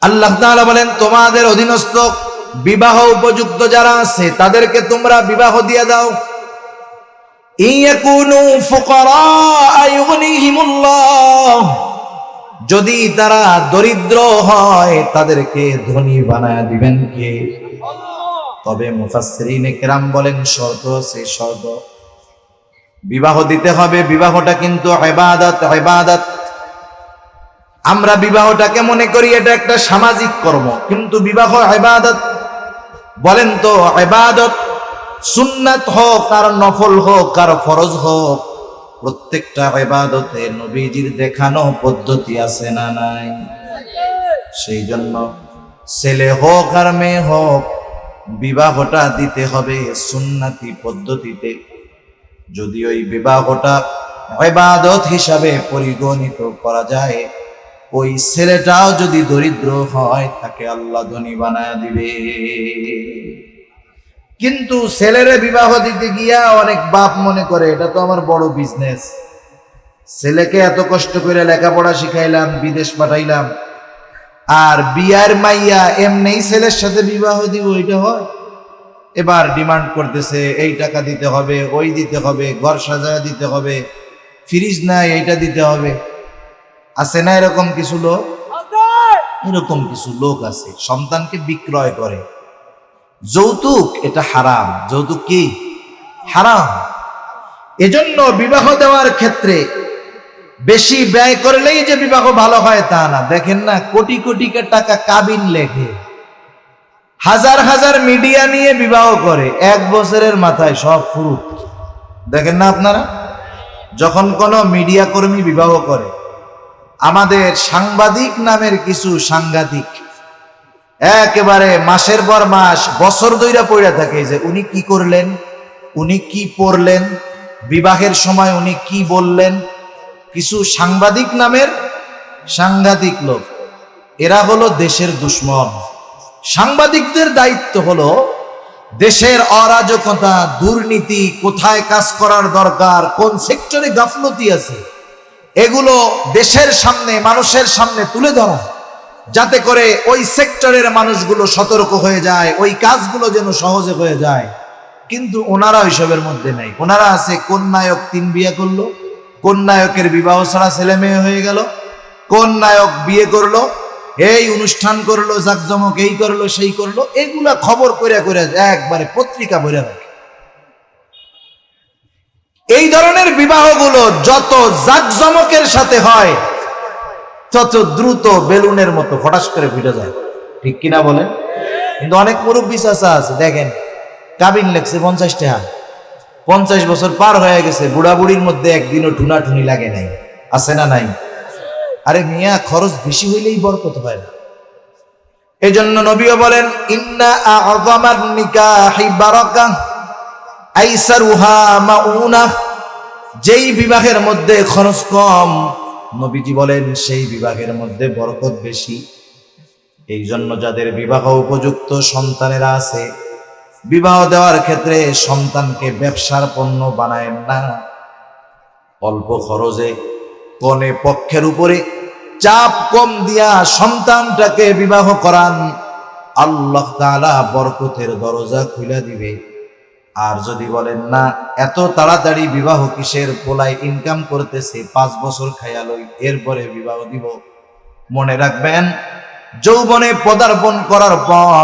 আল্লাহ তাআলা বলেন, তোমাদের অধীনস্থ বিবাহ উপযুক্ত যারা আছে তাদেরকে তোমরা বিবাহ দিয়ে দাও। ইয়াকুনু ফুকারা ইউগনিহিমুল্লাহ, যদি তারা দরিদ্র হয় তাদেরকে ধনী বানায় দিবেন কে? তবে মুফাসসিরিনে কেরাম বলেন শর্ত আছে, শর্ত বিবাহ দিতে হবে। বিবাহটা কিন্তু ইবাদত। ইবাদত আমরা বিবাহটাকে মনে করি এটা একটা সামাজিক কর্ম, কিন্তু বিবাহ ইবাদত। বলেন তো, ইবাদত সুন্নাত হোক আর নফল হোক আর ফরজ হোক, প্রত্যেকটা ইবাদতে নবীজির দেখানো পদ্ধতি আছে না নাই? সেই জন্য ছেলে হোক আর মেয়ে হোক, বিবাহটা দিতে হবে সুন্নতি পদ্ধতিতে। যদি ওই বিবাহটা ইবাদত হিসাবে পরিগণিত করা যায়, ওই ছেলেটাও যদি দরিদ্র হয় তাকে আল্লাহ ধনী বানায় দিবে। কিন্তু ছেলেরে বিবাহ দিতে গিয়া অনেক বাপ মনে করে এটা তো আমার বড় বিজনেস, ছেলেকে এত কষ্ট করে লেখাপড়া শিখাইলাম, বিদেশ পাঠাইলাম, আর বিয়ার মাইয়া এমনিই ছেলের সাথে বিবাহ দিব, এটা হয়? এবার ডিমান্ড করতেছে এই টাকা দিতে হবে, ওই দিতে হবে, ঘর সাজায় দিতে হবে, ফ্রিজ নাই এইটা দিতে হবে। আছে না এরকম কিছু লোক? এরকম কিছু লোক আছে সন্তানকে বিক্রয় করে। যৌতুক এটা হারাম। যৌতুক কি? হারাম। এজন্য বিবাহ দেওয়ার ক্ষেত্রে বেশি ব্যয় করলেই যে বিবাহ ভালো হয় তা না। দেখেন না, কোটি কোটি টাকা কাবিন লেখে, হাজার হাজার মিডিয়া নিয়ে বিবাহ করে, 1 বছরের মাথায় সব ফুরুত। দেখেন না আপনারা, যখন কোনো মিডিয়া কর্মী বিবাহ করে, আমাদের সাংবাদিক নামের কিছু সাংঘাতিক একেবারে মাসের পর মাস বছর ধইরা পড়া থাকে যে উনি কি করলেন, উনি কি পড়লেন, বিবাহের সময় উনি কি বললেন। কিছু সাংবাদিক নামের সাংঘাতিক লোক, এরা হলো দেশের দুশ্মন। সাংবাদিকদের দায়িত্ব হলো দেশের অরাজকতা, দুর্নীতি, কোথায় কাজ করার দরকার, কোন সেক্টরে গাফলতি আছে, এগুলো দেশের সামনে, মানুষের সামনে তুলে ধরা, যাতে করে ওই সেক্টরের মানুষগুলো সতর্ক হয়ে যায়, ওই কাজগুলো যেন সহজে হয়ে যায়। কিন্তু ওনারা ওইসবের মধ্যে নাই। ওনারা আছে কোন নায়ক 3 বিয়ে করলো, কোন নায়কের বিবাহ ছাড়া ছেলে মেয়ে হয়ে গেল, কোন নায়ক বিয়ে করলো, এই অনুষ্ঠান করলো, জাকজমক এই করলো সেই করলো, এগুলা খবর করে করে একবারে পত্রিকা ভরে রাখে। এই ধরনের বিবাহগুলো যত জাকজমকের সাথে হয় তত দ্রুত বেলুনের মতো ফটাস করে ফুটে যায়। ঠিক কিনা বলেন? কিন্তু অনেক মুরব্বী চাচা আছে, দেখেন কাবিন লেখছে 50 টাকা, 50 বছর পার হয়ে গেছে, বুড়া বুড়ির মধ্যে একদিনও ঠুনাঠুনি লাগে নাই। আছে না নাই? আরে মিয়া, খরচ বেশি হইলেই বরকত হয় না। এই জন্য নবীও বলেন, ইন্না আ'যামান নিকাহি বারাকাহ আইসারুহা মাউনাহ, যেই বিবাহের মধ্যে খরচ কম, নবীজি বলেন সেই বিবাহের মধ্যে বরকত বেশি। এই জন্য যাদের বিবাহ উপযুক্ত সন্তানেরা আছে, বিবাহ দেওয়ার ক্ষেত্রে সন্তানকে ব্যবসার পণ্য বানায়েন না। অল্প খরচে কনে পক্ষের উপরে চাপ কম দিয়া সন্তানটাকে বিবাহ করান, আল্লাহ তাআলা বরকতের দরজা খুলে দিবে। আর যদি বলেন না এত তাড়াতাড়ি বিবাহ কিসের, পোলাই ইনকাম করতেছে, 5 বছর খাইয়া লই এরপরে বিবাহ দিব, মনে রাখবেন যৌবনে পদার্পণ করার পর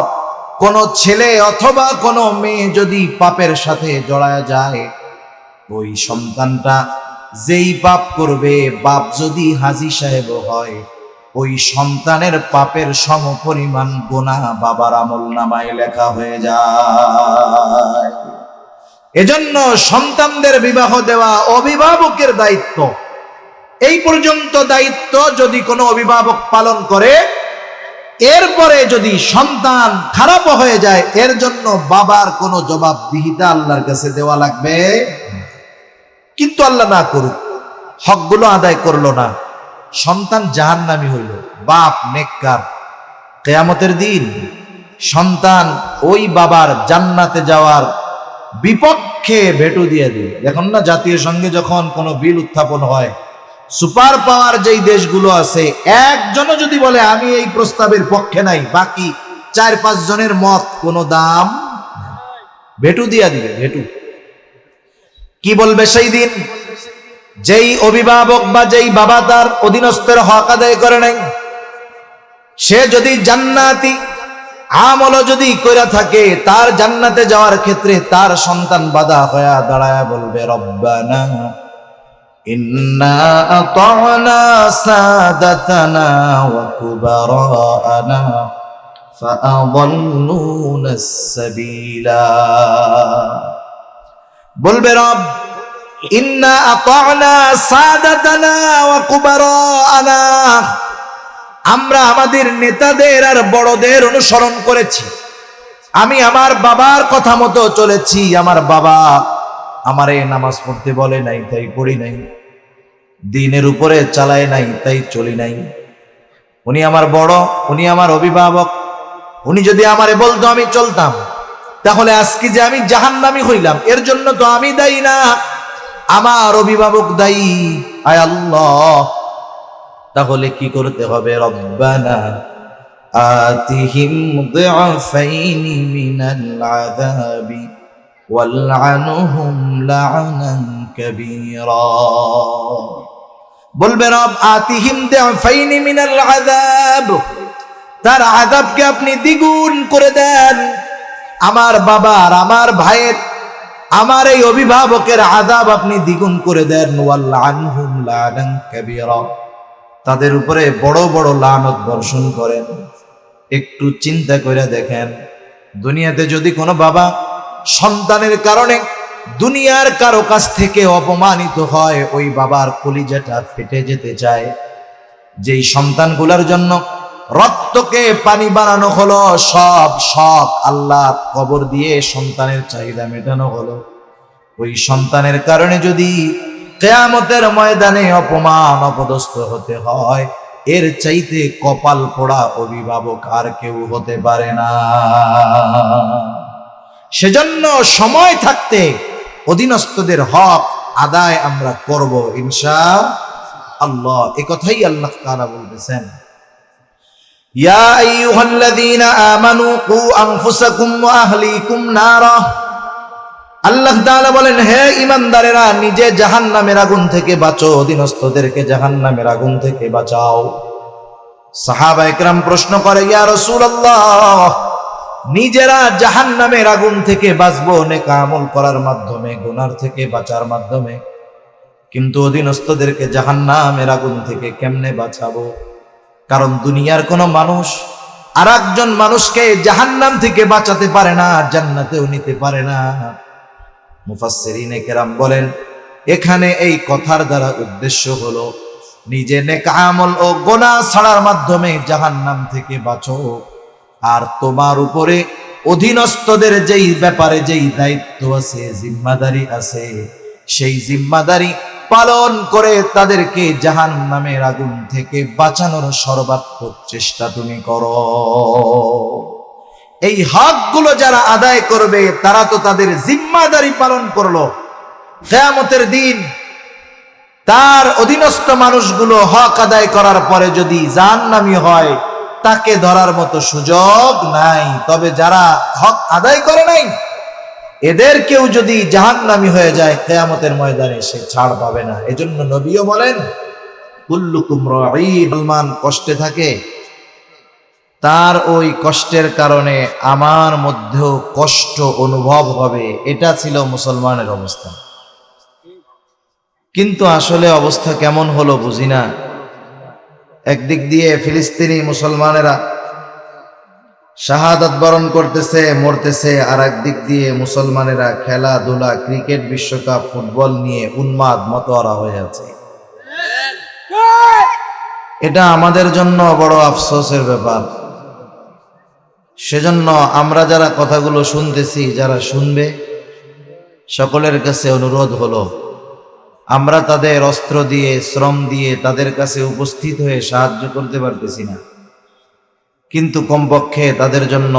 কোন ছেলে অথবা কোন মেয়ে যদি পাপের সাথে জড়ায় যায়, ওই সন্তানটা যেই পাপ করবে, বাপ যদি হাজী সাহেব হয়, ওই সন্তানের পাপের সমপরিমাণ গুনাহ বাবার আমলনামায় লেখা হয়ে যায়। এজন্য সন্তানদের বিবাহ দেওয়া অভিভাবকের দায়িত্ব। এই পর্যন্ত দায়িত্ব যদি কোনো অভিভাবক পালন করে, এরপরে যদি সন্তান খারাপ হয়ে যায়, এর জন্য বাবার কোনো জবাবদিহিতা আল্লাহর কাছে দেওয়া লাগবে। কিন্তু আল্লাহ না করুক, হকগুলো আদায় করলো না, সন্তান জাহান্নামী হইল, বাপ নেককার, কিয়ামতের দিন সন্তান ওই বাবার জান্নাতে যাওয়ার বিপক্ষে ভেটো দিয়ে দিবে। দেখুন না, জাতীয় সংঘে যখন কোনো বিল উত্থাপন হয়, সুপার পাওয়ার যেই দেশগুলো আছে, একজনও যদি বলে আমি এই প্রস্তাবের পক্ষে নাই, বাকি 4-5 জনের মত কোনো দাম, ভেটু দিয়া দিবে, ভেটু। কি বলবে সেই দিন? যেই অভিভাবক বা যেই বাবা তার অধীনস্থের হক আদায় করে নাই, সে যদি জান্নাতি আমল যদি কইরা থাকে, তার জান্নাতে যাওয়ার ক্ষেত্রে তার সন্তান বাধা হয়ে দাঁড়ায় বলবে রব্বানা ইন্না আতা'না সাদাতানা ওয়া কুবারানা ফাআদাল্লুনা সাবিলা। বলবে রব ইন্না আতা'না সাদাতানা ওয়া কুবারানা, আমরা আমাদের নেতাদের আর বড়দের অনুসরণ করেছি, আমি আমার বাবার কথা মতো চলেছি, আমার বাবা আমারে নামাজ পড়তে বলে নাই তাই পড়ি নাই, দ্বীনের উপরে চালায় নাই তাই চলি নাই। উনি আমার বড়, উনি আমার অভিভাবক, উনি যদি আমারে বলতো আমি চলতাম, তাহলে আজকে যে আমি জাহান্নামী হইলাম এর জন্য তো আমি দায়ী না, আমার অভিভাবক দায়ী। আয় আল্লাহ, তাহলে কি করতে হবে? রব্বানা আতিহিম দিআফাইনি মিনাল আযাবি ওয়ালআনহুম লা'নান কাবীরা। বলবে রব আতিহিম দিআফাইনি মিনাল আযাব, তার আযাবকে আপনি দ্বিগুণ করে দেন। আমার বাবার, আমার ভাইয়ের, আমার এই অভিভাবকের আযাব আপনি দ্বিগুণ করে দেন। ওয়ালআনহুম লা'নান কাবীরা, তাদের উপরে বড় বড় লানত বর্ষণ করেন। একটু চিন্তা করে দেখেন, দুনিয়াতে যদি কোনো বাবা সন্তানের কারণে দুনিয়ার কারো কাছ থেকে অপমানিত হয়, ওই বাবার কলিজাটা ফেটে যেতে চায়। যেই সন্তানগুলোর জন্য রক্তকে পানি বানানো হলো, সব শখ আল্লাহ কবর দিয়ে সন্তানের চাহিদা মেটানো হলো, ওই সন্তানের কারণে যদি কিয়ামতের ময়দানে অপমান অপদস্থ হতে হয়, এর চাইতে কপাল পোড়া অভিভাবক আর কেউ হতে পারে না। সেজন্য সময় থাকতে অধীনস্থদের হক আদায় আমরা করব ইনশাআল্লাহ। এই কথাই আল্লাহ তাআলা বলতেছেন, ইয়া আইয়ুহাল্লাযীনা আমানু কু আনফুসাকুম ওয়া আহলিকুম নারা। আল্লাহ তাআলা বলেন, হে ঈমানদারেরা, নিজে জাহান্নামের আগুন থেকে বাঁচো, অধীনস্থদেরকে জাহান্নামের আগুন থেকে বাঁচাও। সাহাবা ইকরাম প্রশ্ন করে, ইয়া রাসূলুল্লাহ, নিজেরা জাহান্নামের আগুন থেকে বাঁচবো নেক আমল করার মাধ্যমে, গুনার থেকে বাঁচার মাধ্যমে, কিন্তু অধীনস্থদেরকে জাহান্নামের আগুন থেকে কেমনে বাঁচাবো? কারণ দুনিয়ার কোনো মানুষ আর একজন মানুষকে জাহান্নাম থেকে বাঁচাতে পারে না, জান্নাতেও নিতে পারে না। মুফাসসিরিনে কেরাম বলেন, এখানে এই কথার দ্বারা উদ্দেশ্য হলো নিজে নেক আমল ও গুনাহ ছাড়ার মাধ্যমে জাহান্নাম থেকে বাঁচো, আর তোমার উপরে অধীনস্থদের যেই ব্যাপারে যেই দায়িত্ব আছে, জিম্মাদারি আছে, সেই জিম্মাদারি পালন করে তাদেরকে জাহান্নামের আগুন থেকে বাঁচানোর সর্বাত্মক চেষ্টা তুমি করো। এই হকগুলো যারা আদায় করবে তারা তো তাদের জিম্মাদারি পালন করলো। কিয়ামতের দিন তার অধীনস্থ মানুষগুলো হক আদায় করার পরে যদি জাহান্নামী হয়, তাকে ধরার মতো সুযোগ নাই। তবে যারা হক আদায় করে নাই, এদের কেউ যদি জাহান্নামী হয়ে যায়, কিয়ামতের ময়দানে সে ছাড় পাবে না। এজন্য নবীও বলেন, কুল্লুকুম রাঈন, মুসলমান কষ্টে থাকে, তার ওই কষ্টের কারণে আমার মধ্যেও কষ্ট অনুভব হবে। এটা ছিল মুসলমানের অবস্থা। কিন্তু আসলে অবস্থা কেমন হলো বুঝি না। একদিক দিয়ে ফিলিস্তিনি মুসলমানেরা শাহাদাত বরণ করতেছে, মরতেছে, আর একদিক দিয়ে মুসলমানেরা খেলাধুলা, ক্রিকেট বিশ্বকাপ, ফুটবল নিয়ে উন্মাদ মতোয়ারা হয়ে আছে। এটা আমাদের জন্য বড় আফসোসের ব্যাপার। সেজন্য আমরা যারা কথাগুলো শুনতেছি, যারা শুনবে, সকলের কাছে অনুরোধ হলো, আমরা তাদের অস্ত্র দিয়ে, শ্রম দিয়ে তাদের কাছে উপস্থিত হয়ে সাহায্য করতে পারতেছি না, কিন্তু কমপক্ষে তাদের জন্য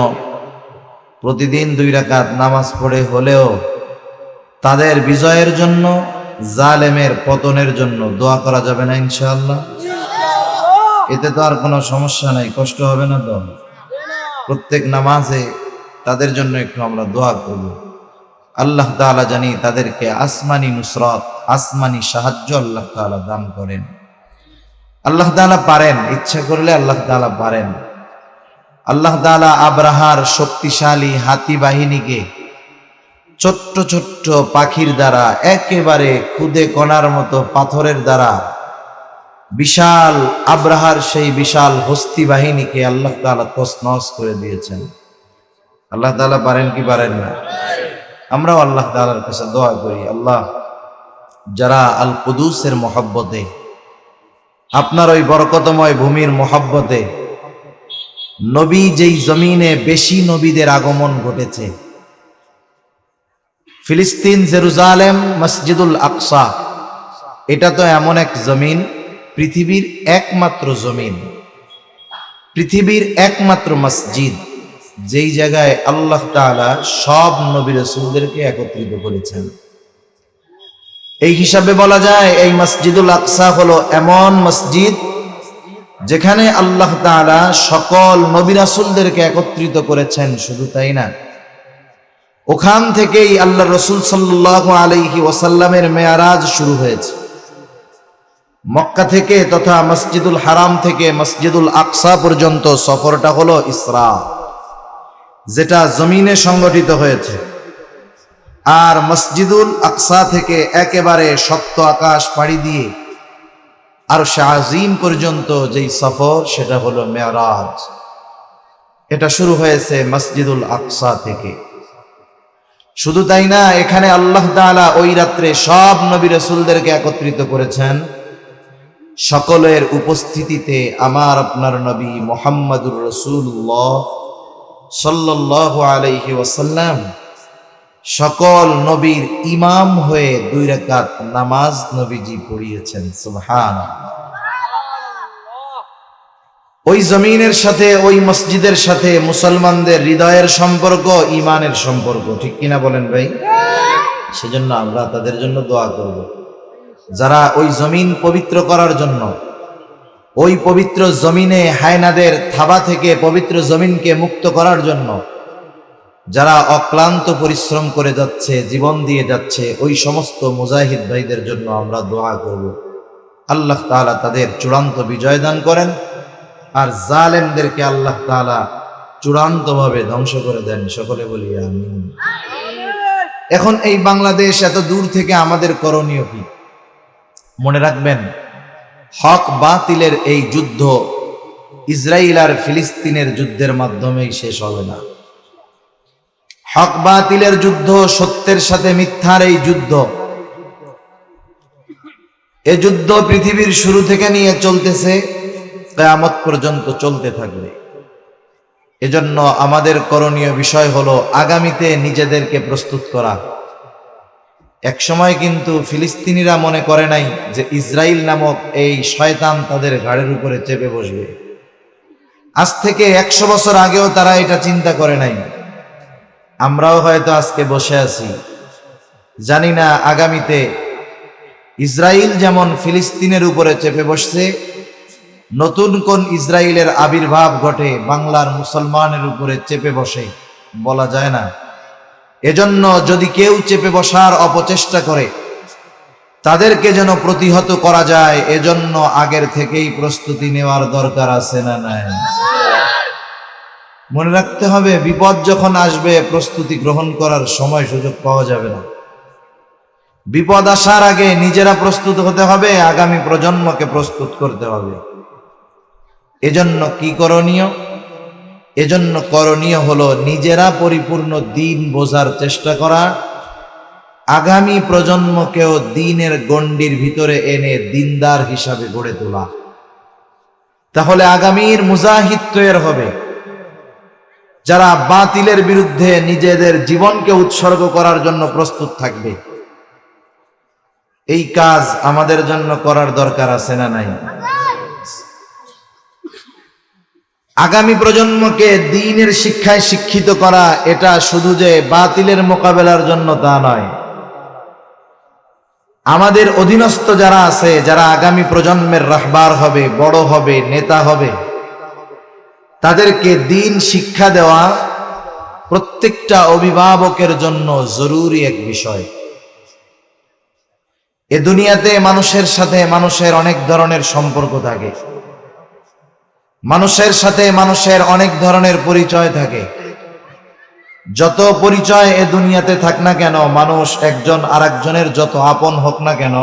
প্রতিদিন 2 রাকাত নামাজ পড়ে হলেও তাদের বিজয়ের জন্য জালেমের পতনের জন্য দোয়া করা যাবে না ইনশাআল্লাহ? এতে তো আর কোনো সমস্যা নাই, কষ্ট হবে না তো? প্রত্যেক নামাজে তাদের জন্য একটু আমরা দোয়া করব, আল্লাহ তাআলা জানি তাদেরকে আসমানি নুসরত, আসমানি সাহায্য আল্লাহ তাআলা দান করেন। আল্লাহ তাআলা পারেন, ইচ্ছা করলে আল্লাহ তাআলা পারেন। আল্লাহ তাআলা আব্রাহার শক্তিশালী হাতি বাহিনীকে ছোট্ট ছোট্ট পাখির দ্বারা, একেবারে খুদে কণার মতো পাথরের দ্বারা বিশাল আব্রাহার সেই বিশাল হস্তি বাহিনীকে আল্লাহ তাআলা তছনছ করে দিয়েছেন। আল্লাহ তাআলা পারেন কি পারেন না? আমরাও আল্লাহ তাআলার কাছে দোয়া করি, আল্লাহ যারা আল কুদুসের মহব্বতে, আপনার ওই বরকতময় ভূমির মহব্বতে, নবী যেই জমিনে বেশি নবীদের আগমন ঘটেছে, ফিলিস্তিন, জেরুজালেম, মসজিদুল আকসা, এটা তো এমন এক জমিন, পৃথিবীর একমাত্র জমিন, পৃথিবীর একমাত্র মসজিদ, যেই জায়গায় আল্লাহ তাআলা সব নবী রাসূলদেরকে একত্রিত করেছেন। এই হিসাবে বলা যায় এই মসজিদুল আকসা হলো এমন মসজিদ যেখানে আল্লাহ তাআলা সকল নবী রাসূলদেরকে একত্রিত করেছেন। শুধু তাই না, ওখান থেকেই আল্লাহ রসুল সাল্লাল্লাহু আলাইহি ওয়াসাল্লামের মেয়ারাজ শুরু হয়েছে। মক্কা থেকে তথা মসজিদুল হারাম থেকে মসজিদুল আকসা পর্যন্ত সফরটা হলো ইসরা, যেটা জমিনে সংগঠিত হয়েছে। আর মসজিদুল আকসা থেকে একেবারে সপ্ত আকাশ পাড়ি দিয়ে আরশে আজিম পর্যন্ত যেই সফর, সেটা হলো মেয়ারাজ। এটা শুরু হয়েছে মসজিদুল আকসা থেকে। শুধু তাই না, এখানে আল্লাহ তাআলা ওই রাত্রে সব নবী রাসূলদেরকে একত্রিত করেছেন। সকলের উপস্থিতিতে আমার আপনার নবী মুহাম্মদুর রাসূলুল্লাহ সাল্লাল্লাহু আলাইহি ওয়াসাল্লাম সকল নবীর ইমাম হয়ে 2 রাকাত নামাজ নবীজি পড়িয়েছেন। সুবহানাল্লাহ। ওই জমিনের সাথে, ওই মসজিদের সাথে মুসলমানদের হৃদয়ের সম্পর্ক, ইমানের সম্পর্ক, ঠিক কিনা বলেন ভাই? সেজন্য আমরা তাদের জন্য দোয়া করব, যারা ওই জমিন পবিত্র করার জন্য, ওই পবিত্র জমিনে হায়নাদের থাবা থেকে পবিত্র জমিনকে মুক্ত করার জন্য যারা অক্লান্ত পরিশ্রম করে যাচ্ছে, জীবন দিয়ে যাচ্ছে, ওই সমস্ত মুজাহিদ ভাইদের জন্য আমরা দোয়া করব, আল্লাহ তাআলা তাদের চূড়ান্ত বিজয় দান করেন, আর জালেমদেরকে আল্লাহ তাআলা চূড়ান্তভাবে ধ্বংস করে দেন। সকলে বলি আমিন। এখন এই বাংলাদেশ এত দূর থেকে আমাদের করণীয় কি? মনে রাখবেন, হক বাতিলের এই যুদ্ধ ইসরায়েল আর ফিলিস্তিনের যুদ্ধের মাধ্যমেই শেষ হবে না। হক বাতিলের যুদ্ধ, সত্যের সাথে মিথ্যার এই যুদ্ধ, এই যুদ্ধ পৃথিবীর শুরু থেকে নিয়ে চলতেছে, কিয়ামত পর্যন্ত চলতে থাকবে। এজন্য আমাদের করণীয় বিষয় হলো আগামীতে নিজেদেরকে প্রস্তুত করা। এক সময় কিন্তু ফিলিস্তিনিরা মনে করে নাই যে ইসরায়েল নামক এই শয়তান তাদের ঘাড়ের উপরে চেপে বসবে। আজ থেকে 100 বছর আগেও তারা এটা চিন্তা করে নাই। আমরাও হয়তো আজকে বসে আছি, জানি না আগামীতে ইসরায়েল যেমন ফিলিস্তিনের উপরে চেপে বসছে, নতুন কোন ইসরায়েলের আবির্ভাব ঘটে বাংলার মুসলমানের উপরে চেপে বসে, বলা যায় না। এজন্য যদি কেউ চেপে বসার অপচেষ্টা করে, তাদেরকে যেন প্রতিহত করা যায়, এজন্য আগের থেকেই প্রস্তুতি নেওয়ার দরকার আছে না নাই? মনে রাখতে হবে, বিপদ যখন আসবে প্রস্তুতি গ্রহণ করার সময় সুযোগ পাওয়া যাবে না। বিপদ আসার আগে নিজেরা প্রস্তুত হতে হবে, আগামী প্রজন্মকে প্রস্তুত করতে হবে। এজন্য কি করণীয়? এজন্য করণীয় হলো নিজেরা পরিপূর্ণ দ্বীন বোঝার চেষ্টা করা, আগামী প্রজন্মকেও দ্বীনের গণ্ডির ভিতরে এনে দ্বীনদার হিসাবে গড়ে তোলা। তাহলে আগামীর মুজাহিদ তৈরি হবে, যারা বাতিলের বিরুদ্ধে নিজেদের জীবনকে উৎসর্গ করার জন্য প্রস্তুত থাকবে। এই কাজ আমাদের জন্য করার দরকার আছে না নাই? আগামী প্রজন্মকে দ্বীনের শিক্ষায় শিক্ষিত করা, এটা শুধু যে বাতিলের মোকাবেলার জন্য তা নয়। আমাদের অধীনস্থ যারা আছে, যারা আগামী প্রজন্মের রাহবার হবে, বড় হবে, নেতা হবে, তাদেরকে দ্বীন শিক্ষা দেওয়া প্রত্যেকটা অভিভাবকের জন্য জরুরি এক বিষয়। এ দুনিয়াতে মানুষের সাথে মানুষের অনেক ধরনের সম্পর্ক থাকে, মানুষের সাথে মানুষের অনেক ধরনের পরিচয় থাকে। যত পরিচয় এ দুনিয়াতে থাক না কেন, মানুষ একজন আরেকজনের যত আপন হোক না কেন,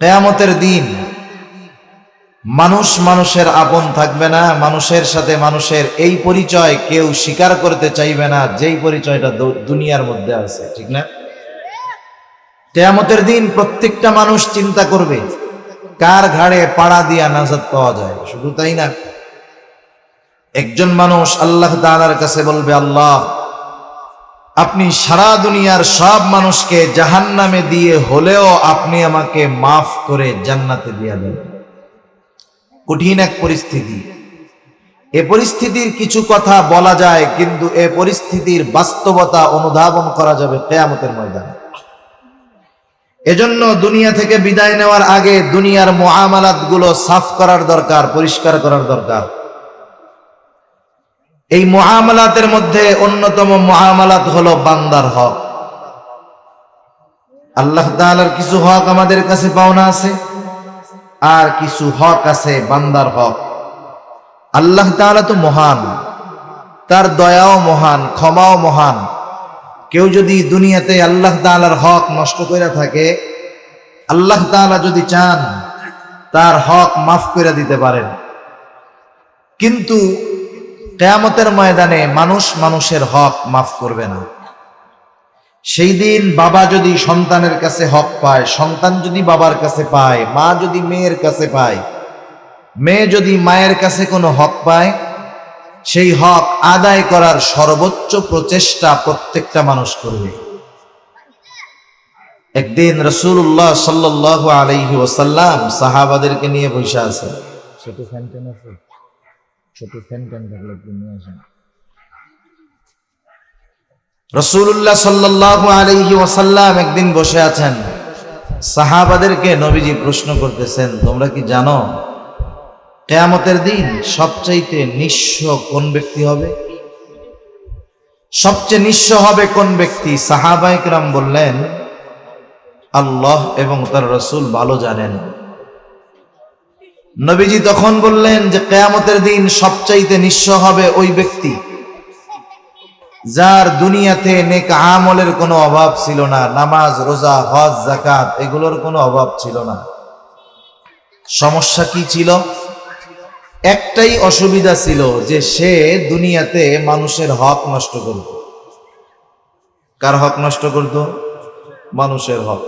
কিয়ামতের দিন মানুষ মানুষের আপন থাকবে না। মানুষের সাথে মানুষের এই পরিচয় কেউ স্বীকার করতে চাইবে না, যেই পরিচয়টা দুনিয়ার মধ্যে আছে, ঠিক না? কিয়ামতের দিন প্রত্যেকটা মানুষ চিন্তা করবে কার ঘাড়ে পাড়া দিয়া নাজাত পাওয়া যায়। শুধু তাই না, একজন মানুষ আল্লাহ তাআলার কাছে বলবে, আল্লাহ, আপনি সারা দুনিয়ার সব মানুষকে জাহান্নামে দিয়ে হলেও আপনি আমাকে মাফ করে জান্নাতে দিয়ে দেন। কঠিন এক পরিস্থিতি। এ পরিস্থিতির কিছু কথা বলা যায়, কিন্তু এ পরিস্থিতির বাস্তবতা অনুধাবন করা যাবে কিয়ামতের ময়দানে। এজন্য দুনিয়া থেকে বিদায় নেওয়ার আগে দুনিয়ার মুআমালাত গুলো সাফ করার দরকার, পরিষ্কার করার দরকার। এই মুআমালাতের মধ্যে অন্যতম মুআমালাত হলো বান্দার হক। আল্লাহ তাআলার কিছু হক আমাদের কাছে পাওনা আছে, আর কিছু হক আছে বান্দার হক। আল্লাহ তাআলা তো মহান, তার দয়াও মহান, ক্ষমাও মহান। কেউ যদি দুনিয়াতে আল্লাহ তাআলার হক নষ্ট করে থাকে, আল্লাহ তাআলা যদি চান তার হক মাফ করে দিতে পারেন। কিন্তু কিয়ামতের ময়দানে মানুষ মানুষের হক মাফ করবে না। সেই দিন বাবা যদি সন্তানের কাছে হক পায়, সন্তান যদি বাবার কাছে পায়, মা যদি মেয়ের কাছে পায়, মেয়ে যদি মায়ের কাছে কোনো হক পায়, সেই হক আদায় করার সর্বোচ্চ প্রচেষ্টা প্রত্যেকটা মানুষ করবে। একদিন রাসূলুল্লাহ সাল্লাল্লাহু আলাইহি ওয়াসাল্লাম সাহাবাদেরকে নিয়ে বসে আছেন। ছোট ফ্যানটেন আছে, ছোট ফ্যানটেন থাকলে নিয়ে আসেন। রাসূলুল্লাহ সাল্লাল্লাহু আলাইহি ওয়াসাল্লাম একদিন বসে আছেন, সাহাবাদেরকে নবীজি প্রশ্ন করতেছেন, তোমরা কি জানো কিয়ামতের দিন সবচাইতে নিঃস্ব কোন ব্যক্তি হবে? সবচেয়ে নিঃস্ব হবে কোন ব্যক্তি? সাহাবায়ে কেরাম বললেন, আল্লাহ এবং তার রাসূল ভালো জানেন। নবীজি তখন বললেন যে কিয়ামতের দিন সবচাইতে নিঃস্ব হবে ওই ব্যক্তি যার দুনিয়াতে নেক আমলের কোনো অভাব ছিল না, নামাজ, রোজা, হজ, যাকাত এগুলোর কোনো অভাব ছিল না। সমস্যা কি ছিল? একটাই অসুবিধা ছিল, যে সে দুনিয়াতে মানুষের হক নষ্ট করত। কার হক নষ্ট করত? মানুষের হক।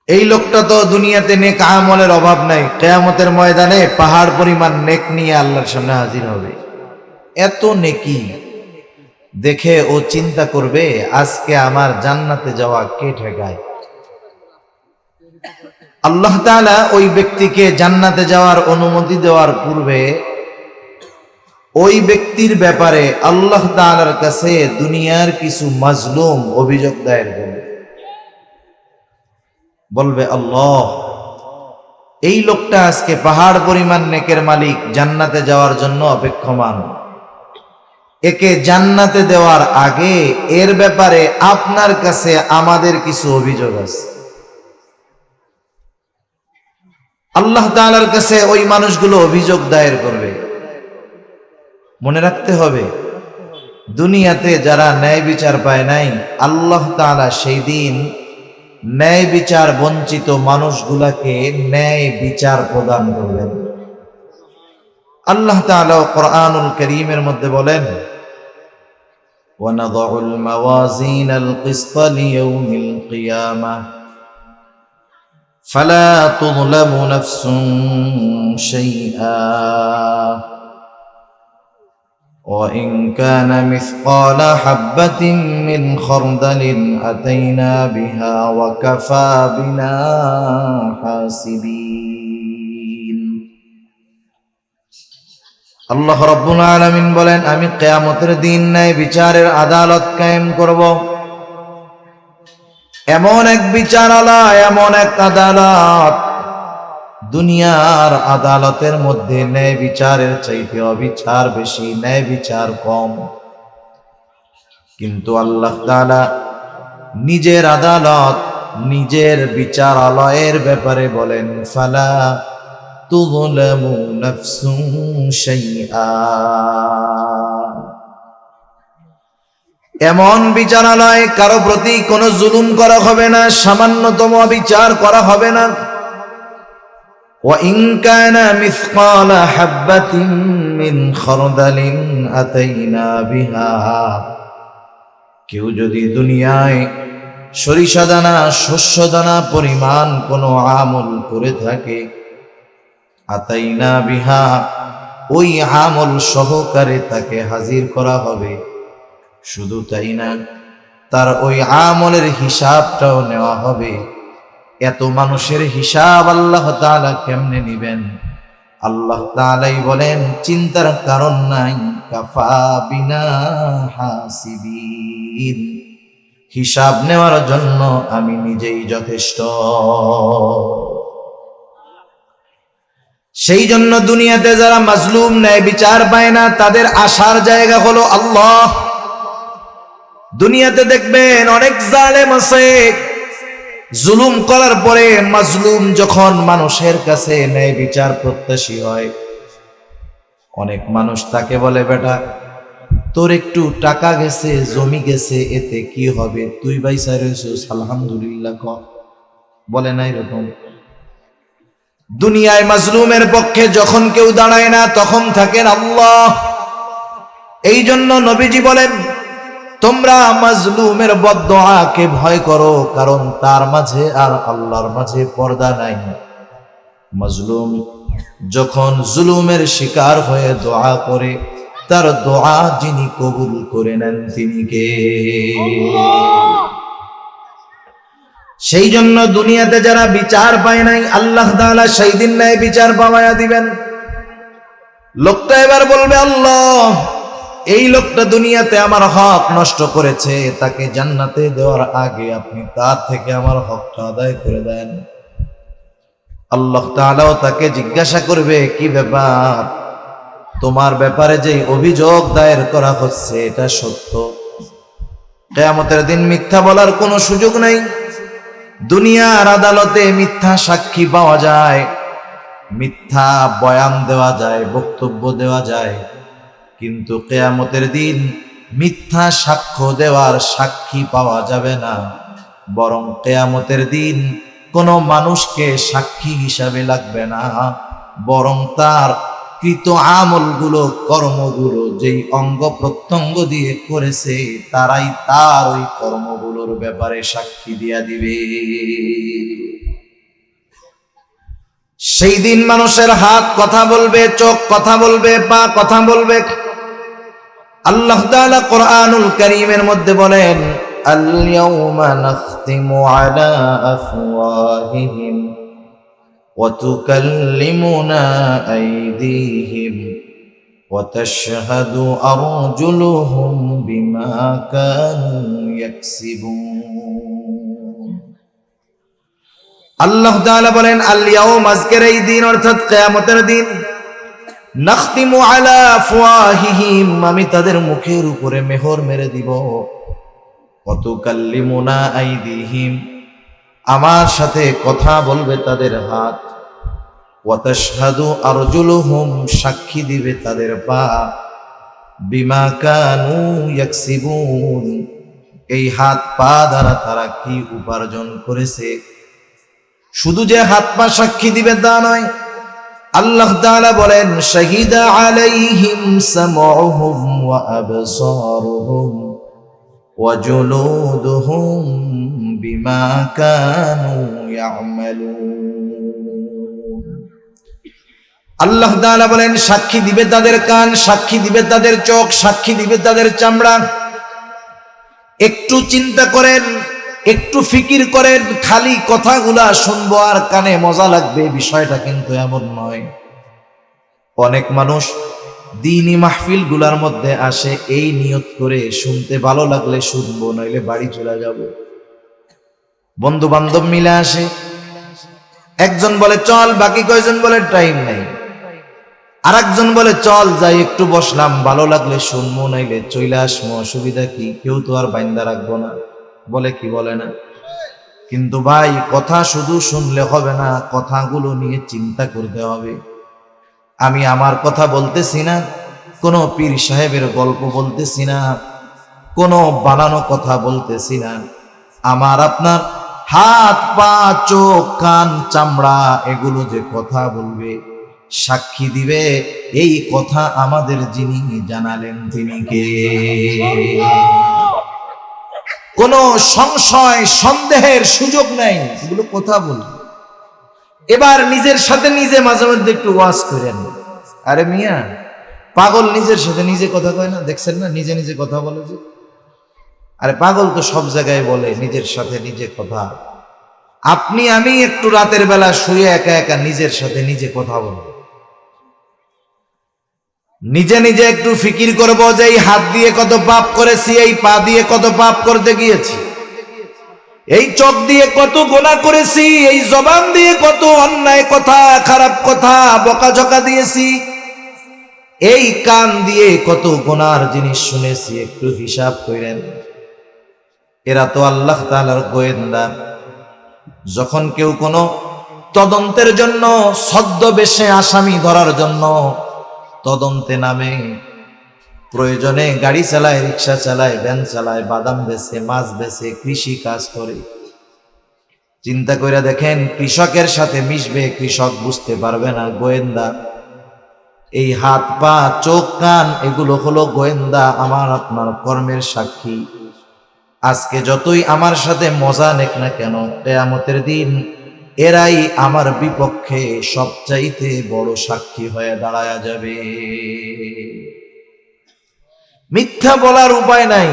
এই লোকটা তো দুনিয়াতে নেক আমলের অভাব নাই, কিয়ামতের ময়দানে পাহাড় পরিমাণ নেক নিয়ে আল্লাহর সামনে হাজির হবে। এত নেকি দেখে ও চিন্তা করবে, আজকে আমার জান্নাতে যাওয়া কে ঠেকায়? আল্লাহ তাআলা ওই ব্যক্তিকে জান্নাতে যাওয়ার অনুমতি দেওয়ার পূর্বে ওই ব্যক্তির ব্যাপারে আল্লাহ তাআলার কাছে দুনিয়ার কিছু মাজলুম অভিযোগ দায়ের করবে। বলবে, আল্লাহ, এই লোকটা আজকে পাহাড় পরিমাণ নেকের মালিক, জান্নাতে যাওয়ার জন্য অপেক্ষমান। একে জান্নাতে দেওয়ার আগে এর ব্যাপারে আপনার কাছে আমাদের কিছু অভিযোগ আছে। আল্লাহ তাআলার কাছে ওই মানুষগুলো অভিযোগ দায়ের করবে। মনে রাখতে হবে, দুনিয়াতে যারা ন্যায় বিচার পায় নাই, আল্লাহ তাআলা সেই দিন ন্যায় বিচার বঞ্চিত মানুষগুলাকে ন্যায় বিচার প্রদান করবেন। আল্লাহ তাআলা কোরআনুল কারীমের মধ্যে বলেন, وَنَضَعُ الْمَوَازِينَ الْقِسْطَ لِيَوْمِ الْقِيَامَةِ فَلَا تُظْلَمُ نَفْسٌ شَيْئًا وَإِنْ كَانَ مِثْقَالَ حَبَّةٍ مِّنْ خَرْدَلٍ أَتَيْنَا بِهَا وَكَفَى بِنَا حَاسِبِينَ। আল্লাহ রাব্বুল আলামিন বলেন, আমি কিয়ামতের দিন ন্যায় বিচারের আদালত কায়েম করব। এমন এক বিচারালয়, এমন এক আদালত, দুনিয়ার আদালতের মধ্যে ন্যায় বিচারের চাইতে অবিচার বেশি, ন্যায় বিচার কম। কিন্তু আল্লাহ তাআলা নিজের আদালত, নিজের বিচারালয়ের ব্যাপারে বলেন, ফালা তুযলামু নাফসুন শাইআ। এমন বিচারালয়, কারো প্রতি কোনো জুলুম করা হবে না, সামান্যতম বিচার করা হবে না। وَإِن كَانَ مِثْقَالَ حَبَّةٍ مِّنْ خَرْدَلٍ أَتَيْنَا بِهَا। কেউ যদি দুনিয়ায় সরিষা দানা, শস্য দানা পরিমাণ কোনো আমল করে থাকে, আতাইনা বিহা, ওই আমল সহকারে তাকে হাজির করা হবে। শুধু তাই না, তার ওই আমলের হিসাবটাও নেওয়া হবে। এত মানুষের হিসাব আল্লাহ তাআলা কেমনে নিবেন? আল্লাহ তাআলাই বলেন, চিন্তার কারণ নাই, কাফা বিনা হাসিবিন, হিসাব নেওয়ার জন্য আমি নিজেই যথেষ্ট। সেই জন্য দুনিয়াতে যারা মাজলুম, ন্যায় বিচার পায় না, তাদের আসার জায়গা হলো আল্লাহ। দুনিয়াতে দেখবেন অনেক জালেম আছে, জুলুম করার পরে মাজলুম যখন মানুষের কাছে ন্যায় বিচার প্রত্যাশী হয়, অনেক মানুষ তাকে বলে, বেটা তোর একটু টাকা গেছে, জমি গেছে, এতে কি হবে, তুই বাইসা রইছিস, আলহামদুলিল্লাহ ক। বলে না এরকম? দুনিয়ায় মাজলুমের পক্ষে যখন কেউ দাঁড়ায় না, তখন থাকেন আল্লাহ। এই জন্য নবীজি বলেন, তোমরা মাজলুমের বদদুআকে ভয় করো, কারণ তার মাঝে আর আল্লাহর মাঝে পর্দা নাই। মাজলুম যখন জুলুমের শিকার হয়ে দোয়া করে, তার দোয়া যিনি কবুল করে নেন তিনি কে? সেই জন্য দুনিয়াতে যারা বিচার পায় নাই, আল্লাহ তাআলা সেই দিন ন্যায় বিচার পাওয়ায়া দিবেন। লোকটা এবার বলবে, আল্লাহ এই লোকটা দুনিয়াতে আমার হক নষ্ট করেছে, তাকে জান্নাতে দেওয়ার আগে আপনি তার থেকে আমার হকটা আদায় করে দেন। আল্লাহ তাআলাও তাকে জিজ্ঞাসা করবে, কি ব্যাপার, তোমার ব্যাপারে যে অভিযোগ দায়ের করা হচ্ছে এটা সত্য? কিয়ামতের দিন মিথ্যা বলার কোনো সুযোগ নাই। দুনিয়ার আদালতে মিথ্যা সাক্ষী পাওয়া যায়, মিথ্যা বয়ান দেওয়া যায়, বক্তব্য দেওয়া যায়, কিন্তু কিয়ামতের দিন মিথ্যা সাক্ষ্য দেওয়ার সাক্ষী পাওয়া যাবে না। বরং কিয়ামতের দিন কোনো মানুষকে সাক্ষী হিসাবে লাগবে না, বরং তার কৃত আমলগুলো, কর্মগুলো, যেই অঙ্গ প্রত্যঙ্গ দিয়ে করেছে, তারাই তার ওই কর্মগুলোর ব্যাপারে সাক্ষী দিয়া দিবে। সেই দিন মানুষের হাত কথা বলবে, চোখ কথা বলবে, পা কথা বলবে। আল্লাহ তাআলা কোরআনুল কারীমের মধ্যে বলেন, আল ইয়াউমা নাখতিমু আলা আফওয়াহিহিম ওয়া তুকাল্লিমুনা আইদিহিম ওয়া তাশহাদু আরজুলুহুম বিমা কানু ইয়াকসিবুন। আল্লাহ তাআলা বলেন, আল ইয়াউম, আজকের এই দিন অর্থাৎ কিয়ামতের দিন, নাখতিমু আলা আফওয়াহিহিম, আমি তাদের মুখের উপরে মেহর মেরে দিব। ওয়া তুকাল্লিমুনা আইদিহিম, আমার সাথে কথা বলবে তাদের হাত। ওয়া তাশহাদু আরজুলুহুম, সাক্ষী দিবে তাদের পা। বিমা কানু ইয়াকসিবুন, এই হাত পা দ্বারা তারা কি উপার্জন করেছে। শুধু যে হাত পা সাক্ষী দিবে তা নয়, আল্লাহ তাআলা বলেন, শাহিদা আলাইহিম সামউহুম ওয়া আবসারুহুম ওয়া জুলুদুহুম বিমা কানু ইয়ামালুন। আল্লাহ তাআলা বলেন, সাক্ষী দিবে তাদের কান, সাক্ষী দিবে তাদের চোখ, সাক্ষী দিবে তাদের চামড়া। একটু চিন্তা করেন, একটু ফিকির করেন, খালি কথাগুলা শুনবো আর কানে মজা লাগবে, বিষয়টা কিন্তু এমন নয়। অনেক মানুষ দ্বীনি মাহফিল গুলার মধ্যে আসে এই নিয়ত করে, শুনতে ভালো লাগলে শুনবো, নইলে বাড়ি চলে যাব। বন্ধু বান্ধব মিলে আসে, একজন বলে চল, বাকি কয়জন বলে টাইম নাই, আর একজন বলে চল যাই, একটু বসলাম, ভালো লাগলে শুনবো, নাইলে চলে আসবো, অসুবিধা কি, কেউ তো আর বাইন্দা রাখবো না, বলে কি বলে না? কিন্তু ভাই কথা শুধু শুনলে হবে না, কথাগুলো নিয়ে চিন্তা করতে হবে। আমি আমার কথা বলতেছি না, কোনো পীর সাহেবের গল্প বলতেছি না, কোনো বানানো কথা বলতেছি না। আমার আপনার হাত পা চোখ কান চামড়া এগুলো যে কথা বলবে, সাক্ষী দিবে এই কথা আমাদের যিনি জানালেন তিনি কে। কোনো সংশয় সন্দেহের সুযোগ নাই, এগুলো কথা বলবে। এবার নিজের সাথে নিজে মাঝে মধ্যে একটু ওয়াজ করেন। আরে মিয়া, পাগল নিজের সাথে নিজে কথা কয় না, দেখছেন না নিজে নিজে কথা বলে যে? আরে পাগল তো সব জায়গায় বলে নিজের সাথে নিজে কথা। আপনি আমি একটু রাতের বেলা শুয়ে একা একা নিজের সাথে নিজে কথা বলবো, নিজে নিজে একটু ফিকির করবো যে এই হাত দিয়ে কত পাপ করেছি, এই পা দিয়ে কত পাপ করতে গিয়েছি, এই চোখ দিয়ে কত গোনা করেছি, এই জবান দিয়ে কত অন্যায় কথা খারাপ কথা বকাঝকা দিয়েছি, এই কান দিয়ে কত গোনার জিনিস শুনেছি, একটু হিসাব করেন। এরা তো আল্লাহ তাআলার গোয়েন্দা। যখন কেউ কোনো তদন্তের জন্য ছদ্মবেশে আসামি ধরার জন্য তদন্তে নামে, প্রয়োজনে গাড়ি চালায়, রিক্সা চালায়, ভ্যান চালায়, বাদাম বেচে, মাছ বেচে, কৃষি কাজ করে, চিন্তা করে দেখেন কৃষকের সাথে মিশবে, কৃষক বুঝতে পারবে না গোয়েন্দা। এই হাত পা চোখ কান এগুলো হলো গোয়েন্দা, আমার আপনার কর্মের সাক্ষী। আজকে যতই আমার সাথে মজা নেক না কেন, কিয়ামতের দিন এরাই আমার বিপক্ষে সবচাইতে বড় সাক্ষী হয়ে দাঁড়ায়া যাবে। মিথ্যা বলার উপায় নাই।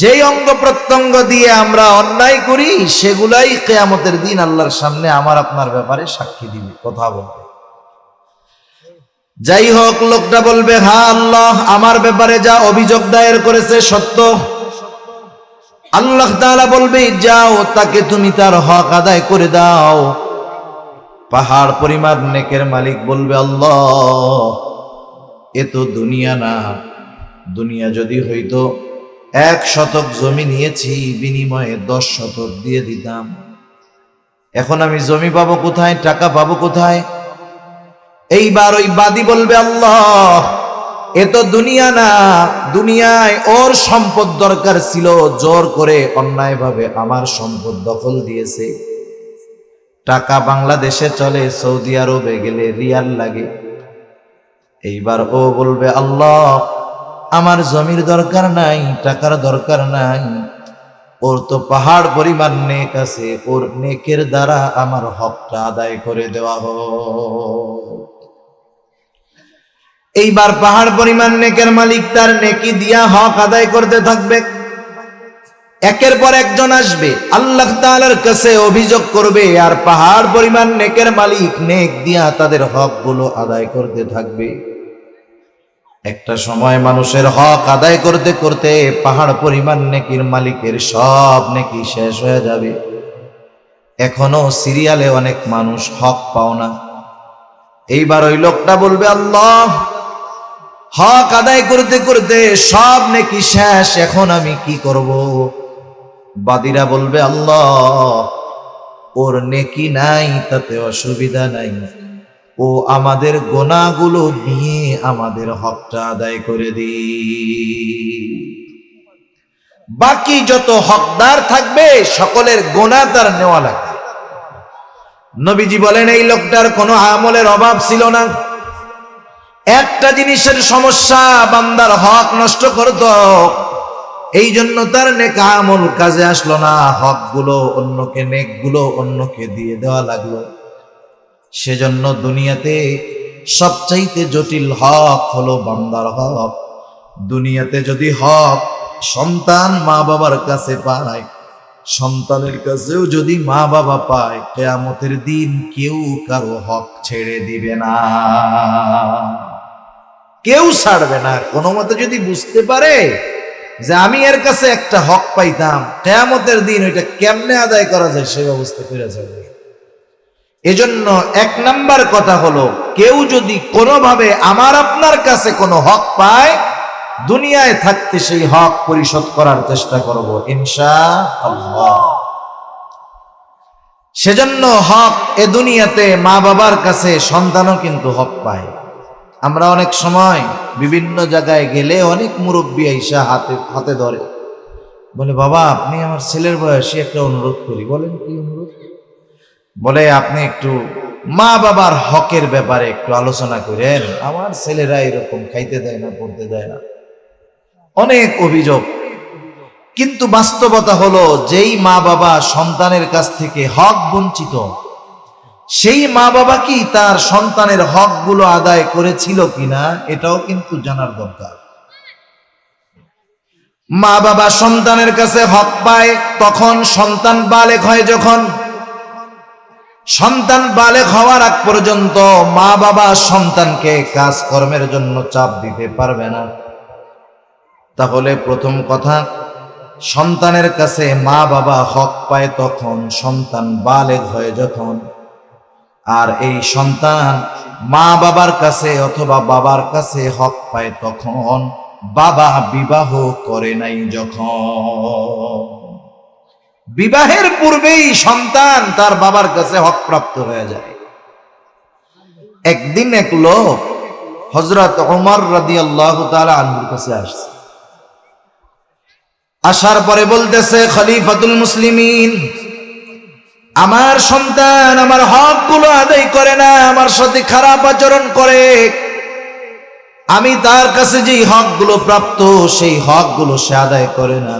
যেই অঙ্গ প্রত্যঙ্গ দিয়ে আমরা অন্যায় করি সেগুলাই কিয়ামতের দিন আল্লাহর সামনে আমার আপনার ব্যাপারে সাক্ষী দিবে, কথা বলবে। যাই হোক, লোকটা বলবে হ্যাঁ আল্লাহ, আমার ব্যাপারে যা অভিযোগ দায়ের করেছে সত্য। আল্লাহ তাআলা বলবে যাও, তাকে তুমি তার হক আদায় করে দাও। পাহাড় পরিমাণ নেকের মালিক বলবে আল্লাহ, এ তো দুনিয়া না, দুনিয়া যদি হইতো 1 শতক জমি নিয়েছি, বিনিময়ে 10 শতক দিয়ে দিতাম। এখন আমি জমি পাবো কোথায়, টাকা পাবো কোথায়? এইবার ওই বাদী বলবে আল্লাহ, এ তো দুনিয়া না, দুনিয়ায় ওর সম্পদ দরকার ছিল, জোর করে অন্যায়ভাবে আমার সম্পদ দখল দিয়েছে। টাকা বাংলাদেশে চলে, সৌদি আরবে গেলে রিয়াল লাগে। এইবার ও বলবে আল্লাহ, আমার জমির দরকার নাই, টাকার দরকার নাই, ওর তো পাহাড় পরিমাণ নেক আছে, ওর নেকের দ্বারা আমার হকটা আদায় করে দেওয়া হোক। এইবার পাহাড় পরিমাণ নেকের মালিক তার নেকি দিয়া হক আদায় করতে থাকবে। একের পর একজন আসবে আল্লাহ তাআলার কাছে অভিযোগ করবে, আর পাহাড় পরিমাণ নেকের মালিক নেক দিয়া তাদের হকগুলো আদায় করতে থাকবে। একটা সময় মানুষের হক আদায় করতে করতে পাহাড় পরিমাণ নেকির মালিকের সব নেকি শেষ হয়ে যাবে। এখনো সিরিয়ালে অনেক মানুষ হক পাও না। এইবার ওই লোকটা বলবে আল্লাহ, হক আদায় করতে করতে সব নেকি শেষ, এখন আমি কি করব? বাদীরা বলবে আল্লাহ, ওর নেকি নাই তাতে অসুবিধা নাই, ও আমাদের গোনাগুলো নিয়ে আমাদের হকটা আদায় করে দি। বাকি যত হকদার থাকবে সকলের গোনা তার নেওয়া লাগবে। নবীজি বলেন এই লোকটার কোনো আমলের অভাব ছিল না, একটা জিনিসের সমস্যা, বান্দার হক নষ্ট করত, এই জন্য তার নেক আমল কাজে আসলো না, হকগুলো অন্যকে, নেকগুলো অন্যকে দিয়ে দেওয়া লাগলো। সেজন্য দুনিয়াতে সবচাইতে জটিল হক হলো বান্দার হক। দুনিয়াতে যদি হক সন্তান মা বাবার কাছে পায়, সন্তানের কাছেও যদি মা বাবা পায়, কিয়ামতের দিন কেউ কারো হক ছেড়ে দিবে না, কেউ ছাড়বে না। কোনো মতে যদি বুঝতে পারে যে আমি এর কাছে একটা হক পাইতাম, কিয়ামতের দিন ওইটা কেমনে আদায় করা যায় সে ব্যবস্থা করে যাবে। এজন্য এক নাম্বার কথা হলো, কেউ যদি কোনোভাবে আমার আপনার কাছে কোনো হক পায়, দুনিয়ায় থাকতে সেই হক পরিশোধ করার চেষ্টা করব ইনশাআল্লাহ। সেজন্য হক এ দুনিয়াতে মা বাবার কাছে সন্তানও কিন্তু হক পায়। আমরা অনেক সময় বিভিন্ন জায়গায় গেলে অনেক মুরব্বী আইসা হাতে হাতে ধরে, বলে বাবা আপনি আমার ছেলের বয়সী একটা অনুরোধ করি। বলেন কি অনুরোধ? বলে আপনি একটু মা বাবার হকের ব্যাপারে একটু আলোচনা করেন, আমার ছেলেরা এরকম খাইতে দেয় না, পড়তে দেয় না, অনেক অভিযোগ। কিন্তু বাস্তবতা হলো, যেই মা বাবা সন্তানের কাছ থেকে হক বঞ্চিত, সেই মা বাবা কি তার সন্তানের হকগুলো আদায় করেছিল কিনা এটাও কিন্তু জানার দরকার। মা বাবা সন্তানের কাছে হক পায় তখন সন্তান বালেগ হয়। যখন সন্তান বালেগ হওয়ার আগ পর্যন্ত মা বাবা সন্তানকে কাজকর্মের জন্য চাপ দিতে পারবে না। তাহলে প্রথম কথা, সন্তানের কাছে মা বাবা হক পায় তখন সন্তান বালেগ হয় যখন। আর এই সন্তান মা বাবার কাছে অথবা বাবার কাছে হক পায় তখন বাবা বিবাহ করে নাই যখন। বিবাহের পূর্বেই সন্তান তার বাবার কাছে হক প্রাপ্ত হয়ে যায়। একদিন এক লোক হযরত ওমর রাদিয়াল্লাহু তাআলা আনহুর কাছে আসছে। আসার পরে বলতেছে, খলিফাতুল মুসলিমিন, আমার সন্তান আমার হকগুলো আদায় করে না, আমার সাথে খারাপ আচরণ করে, আমি তার কাছে যেই হকগুলো প্রাপ্ত সেই হকগুলো সে আদায় করে না।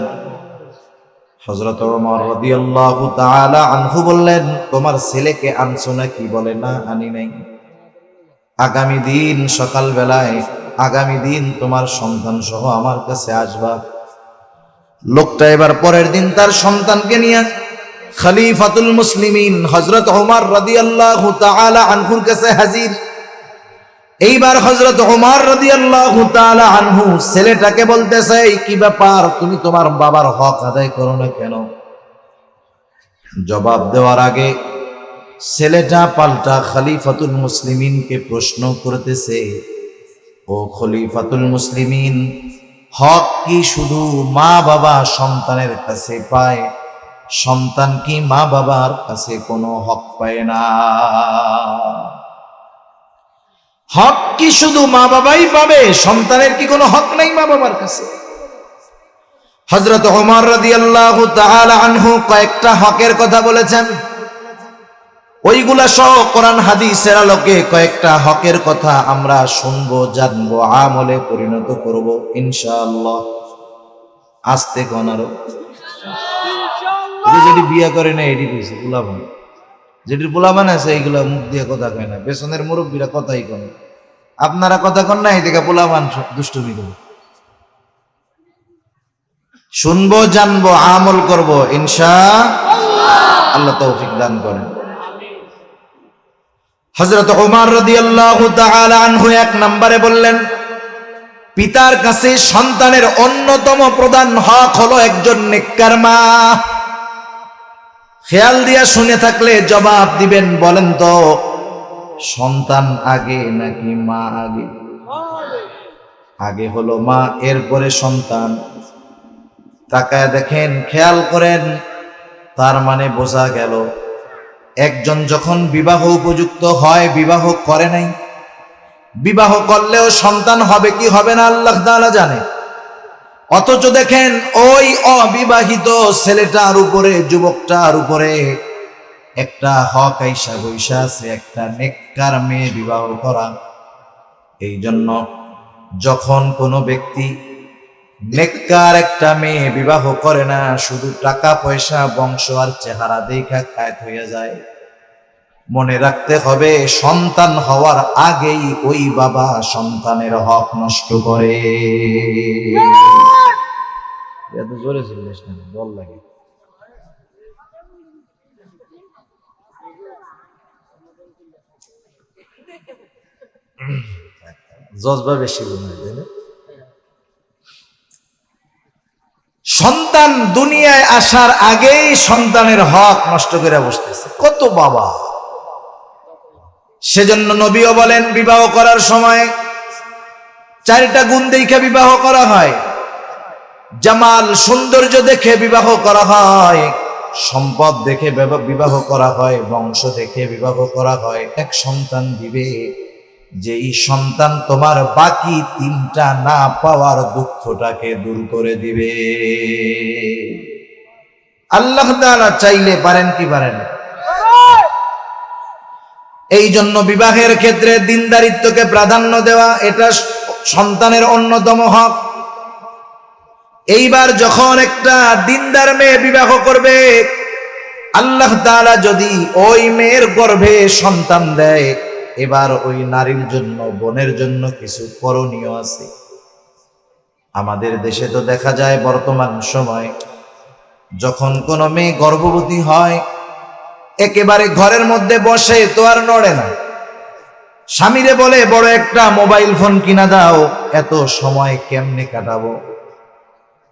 হযরত ওমর রাদিয়াল্লাহু তাআলা আনহু বললেন, তোমার ছেলেকে আনছো নাকি? বলে না, আনি নাই। আগামী দিন সকাল বেলায়, আগামী দিন তোমার সন্তান সহ আমার কাছে আসবা। লোকটা এবার পরের দিন তার সন্তানকে নিয়ে খলিফাতুল মুসলিমিন হযরত ওমর রাদিয়াল্লাহু তাআলা আনহুর কাছে হাজির। এইবার হযরত ওমর রাদিয়াল্লাহু তাআলা আনহু ছেলেটাকে বলতেছে, কি ব্যাপার, তুমি তোমার বাবার হক আদায় করো না কেন? জবাব দেওয়ার আগে ছেলেটা পাল্টা খলিফাতুল মুসলিমিনকে প্রশ্ন করতেছে, ও খলিফাতুল মুসলিমিন, হক কি শুধু মা বাবা সন্তানের কাছে পায়? সন্তান কি মা বাবার কাছে কোনো হক পায় না? হক কি শুধু মা বাবাই পাবে? সন্তানের কি কোনো হক নাই মা বাবার কাছে? হযরত ওমর রাদিয়াল্লাহু তাআলা আনহু কয়েকটা হকের কথা বলেছেন। ওইগুলা সহ কোরআন হাদিসের আলোকে কয়েকটা হকের কথা আমরা শুনবো, জানবো, আমলে পরিণত করব ইনশাআল্লাহ। আস্তে কোন আরো যেটি বিয়া করে না এটি কইছে পোলাবান, যেটির পোলাবান আছে এইগুলা মুখ দিয়ে কথা কয় না, পেছনের মুরব্বীরা কথাই কন। আপনারা কথা কন না, এই থেকে পোলাবান দুষ্টুমি করে। শুনবো, জানবো, আমল করব ইনশাআল্লাহ। আল্লাহ তৌফিক দান করেন। হযরত ওমর রাদিয়াল্লাহু তাআলা আনহু এক নম্বরে বললেন, পিতার কাছে সন্তানের অন্যতম প্রধান হক হলো একজন নেককার মা। খেয়াল দিয়া শুনে থাকলে জবাব দিবেন। বলেন তো, সন্তান আগে নাকি মা আগে? আগে হলো মা, এরপরে সন্তান। তাকায় দেখেন, খেয়াল করেন, তার মানে বোঝা গেল একজন যখন বিবাহ উপযুক্ত হয়, বিবাহ করে নাই, বিবাহ করলেও সন্তান হবে কি হবে না আল্লাহ তাআলা জানে। অথচ দেখেন ওই অবিবাহিত ছেলেটার উপরে, যুবকটার উপরে একটা হক আইসা বইসা আছে, একটা নেককার মেয়ে বিবাহ করা। এই জন্য যখন কোনো ব্যক্তি নেককার একটা মেয়ে বিবাহ করে না, শুধু টাকা পয়সা, বংশ আর চেহারা দেখা কায়েত হয়ে যায়, মনে রাখতে হবে সন্তান হওয়ার আগেই ওই বাবা সন্তানের হক নষ্ট করে। এত জোরে চিল্লাস না, ডর লাগে। জজবা বেশি মনে হয়, তাই না? সন্তান দুনিয়ায় আসার আগেই সন্তানের হক নষ্ট করে বসতেছে কত বাবা। সেজন্য নবীও বলেন বিবাহ করার সময় 4টা গুণ দেখে বিবাহ করা হয়। জামাল সৌন্দর্য দেখে বিবাহ করা হয়, সম্পদ দেখে বিবাহ করা হয়, বংশ দেখে বিবাহ করা হয়। এক সন্তান দিবে, যেই সন্তান তোমার বাকি 3টা না পাওয়ার দুঃখটাকে দূর করে দিবে। আল্লাহ তাআলা চাইলে পারেন কি পারেন? এই জন্য বিবাহের ক্ষেত্রে দিনদারিত্বকে প্রাধান্য দেওয়া, এটা সন্তানের অন্যতম হক। এইবার যখন একটা দিনদার মেয়ে বিবাহ করবে, আল্লাহ তাআলা যদি ওই মেয়ের গর্ভে সন্তান দেয়, এবার ওই নারীর জন্য, বোনের জন্য কিছু করণীয় আছে। আমাদের দেশে তো দেখা যায় বর্তমান সময় যখন কোনো মেয়ে গর্ভবতী হয়, একেবারে ঘরের মধ্যে বসে তো আর নড়ে না। স্বামীরে বলে বড় একটা মোবাইল ফোন কিনা দাও, এত সময় কেমনে কাটাবো,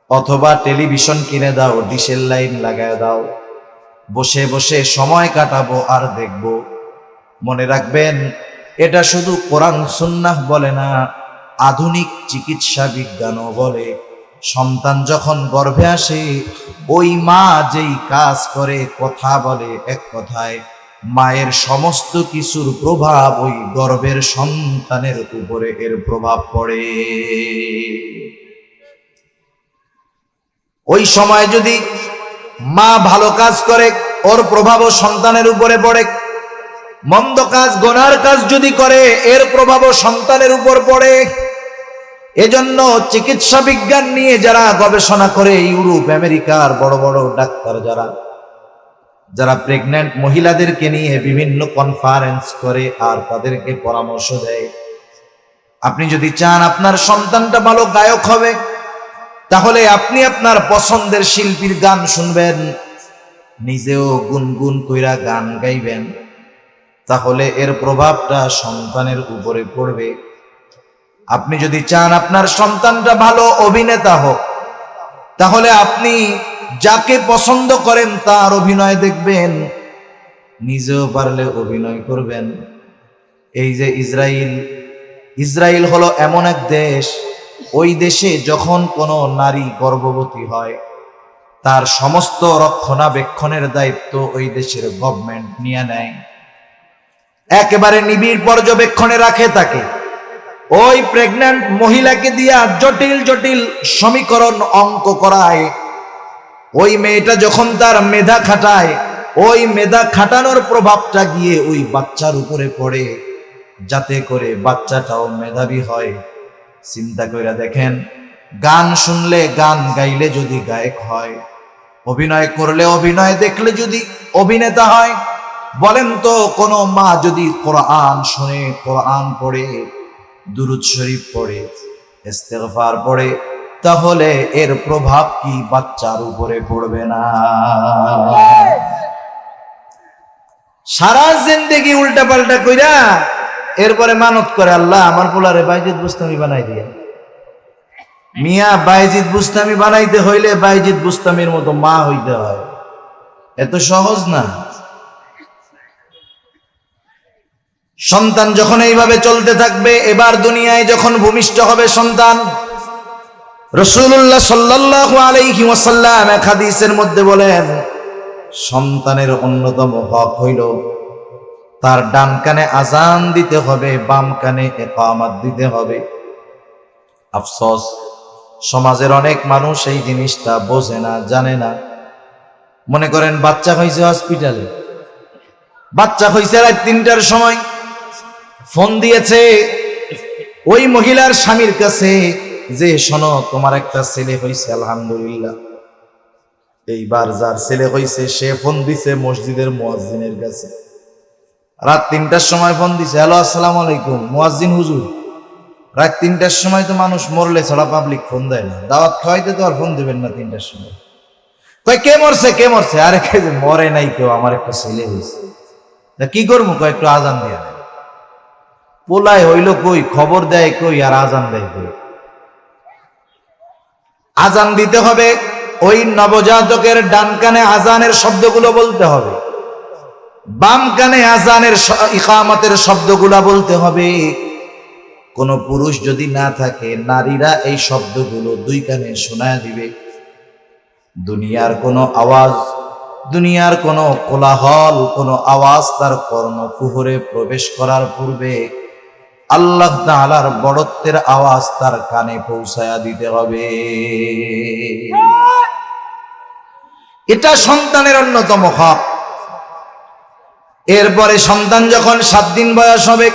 অথবা টেলিভিশন কিনে দাও, ডিশের লাইন লাগায় দাও, বসে বসে সময় কাটাবো আর দেখবো। মনে রাখবেন, এটা শুধু কোরআন সুন্নাহ বলে না, আধুনিক চিকিৎসা বিজ্ঞানও বলে। সন্তান যখন গর্ভে আসে, ওই মা যেই কাজ করে, কথা বলে, এক কথায় মায়ের সমস্ত কিছুর প্রভাব ওই গর্ভের সন্তানের উপরে এর প্রভাব পড়ে। ওই সময় যদি মা ভালো কাজ করে, ওর প্রভাবও সন্তানের উপরে পড়ে। মন্দ কাজ, গুনার কাজ যদি করে, এর প্রভাবও সন্তানের উপর পড়ে। এজন্য চিকিৎসা বিজ্ঞান নিয়ে যারা গবেষণা করে, ইউরোপ আমেরিকার বড় বড় ডাক্তার যারা প্রেগন্যান্ট মহিলাদেরকে নিয়ে বিভিন্ন কনফারেন্স করে আর তাদেরকে পরামর্শ দেয়, আপনি যদি চান আপনার সন্তানটা ভালো গায়ক হবে, তাহলে আপনি আপনার পছন্দের শিল্পীর গান শুনবেন, নিজেও গুনগুন কইরা গান গাইবেন, তাহলে এর প্রভাবটা সন্তানের উপরে পড়বে। আপনি যদি চান আপনার সন্তানটা ভালো অভিনেতা হোক, তাহলে আপনি যাকে পছন্দ করেন তার অভিনয় দেখবেন, নিজেও পারলে অভিনয় করবেন। এই যে ইসরায়েল হলো এমন এক দেশ, ওই দেশে যখন কোনো নারী গর্ভবতী হয়, তার সমস্ত রক্ষণাবেক্ষণের দায়িত্ব ওই দেশের গভর্নমেন্ট নিয়ে নেয়। একেবারে নিবিড় পর্যবেক্ষণে রাখে তাকে। ওই প্রেগন্যান্ট মহিলাকে দিয়া জটিল জটিল সমীকরণ অঙ্ক করায়। ওই মেয়েটা যখন তার মেধা খাটায়, ওই মেধা খাটানোর প্রভাবটা গিয়ে ওই বাচ্চার উপরে পড়ে, যাতে করে বাচ্চাটাও মেধাবী হয়। চিন্তা করে দেখেন, গান শুনলে, গান গাইলে যদি গায়ক হয়, অভিনয় করলে, অভিনয় দেখলে যদি অভিনেতা হয়, বলেন তো কোন মা যদি কোরআন শুনে, কোরআন পড়ে, দুরূদ শরীফ পড়ে, ইস্তেগফার পড়ে, তাহলে এর প্রভাব কি বাচ্চার উপরে পড়বে না? সারা জিন্দেগি উল্টা পাল্টা কইরা এরপরে মানত করে, আল্লাহ আমার পোলারে বাইজিদ বুস্তামি বানাই দিয়া। মিয়া, বাইজিদ বুস্তামি বানাইতে হইলে বাইজিদ বুস্তামির মতো মা হইতে হয়, এত সহজ না। সন্তান যখন এইভাবে চলতে থাকবে, এবার দুনিয়ায় যখন ভূমিষ্ঠ হবে সন্তান, রাসূলুল্লাহ সাল্লাল্লাহু আলাইহি ওয়াসাল্লাম এক হাদিসের মধ্যে বলেন, সন্তানের অন্যতম হক হইল তার ডান কানে আজান দিতে হবে, বাম কানে ইকামত দিতে হবে। আফসোস, সমাজের অনেক মানুষ এই জিনিসটা বোঝে না, জানে না। মনে করেন বাচ্চা হয়েছে হসপিটালে, বাচ্চা হয়েছে রাত 3টার সময়, ফোন দিয়েছে ওই মহিলার স্বামীর কাছে যে শোনো, তোমার একটা ছেলে হয়েছে, আলহামদুলিল্লাহ। এইবার যার ছেলে হয়েছে সে ফোন দিছে মসজিদের মুয়াজ্জিনের কাছে, রাত 3টার সময় ফোন দিছে, হ্যালো আসসালামু আলাইকুম মুয়াজ্জিন হুজুর। রাত 3টার সময় তো মানুষ মরলে ছাড়া পাবলিক ফোন দেয় না, দাওয়াত খাওয়াইতে তো আর ফোন দিবেন না 3টার সময়। কয় কে মরছে, কে মরছে? আরে মরে নাই কেউ, আমার একটা ছেলে হয়েছে। কি করবো? কয় একটু আজান দিয়া দেয়। পোলায় হইল কই, খবর দেয় কই, আর আজান দেয় কই? আজান দিতে হবে, ওই নবজাতকের ডান কানে আজানের শব্দগুলো বলতে হবে, বাম কানে আজানের ইকামতের শব্দগুলো বলতে হবে। কোন পুরুষ যদি না থাকে, নারীরা এই শব্দগুলো দুই কানে শোনায় দিবে। দুনিয়ার কোনো আওয়াজ, দুনিয়ার কোনো কোলাহল, কোনো আওয়াজ তার কর্ণকুহরে প্রবেশ করার পূর্বে আল্লাহ তাআলার বড়ত্বের আওয়াজ তার কানে পৌঁছায়া দিতে হবে। এটা সন্তানের অন্যতম হক। এরপরে সন্তান যখন 7 দিন বয়স হবে,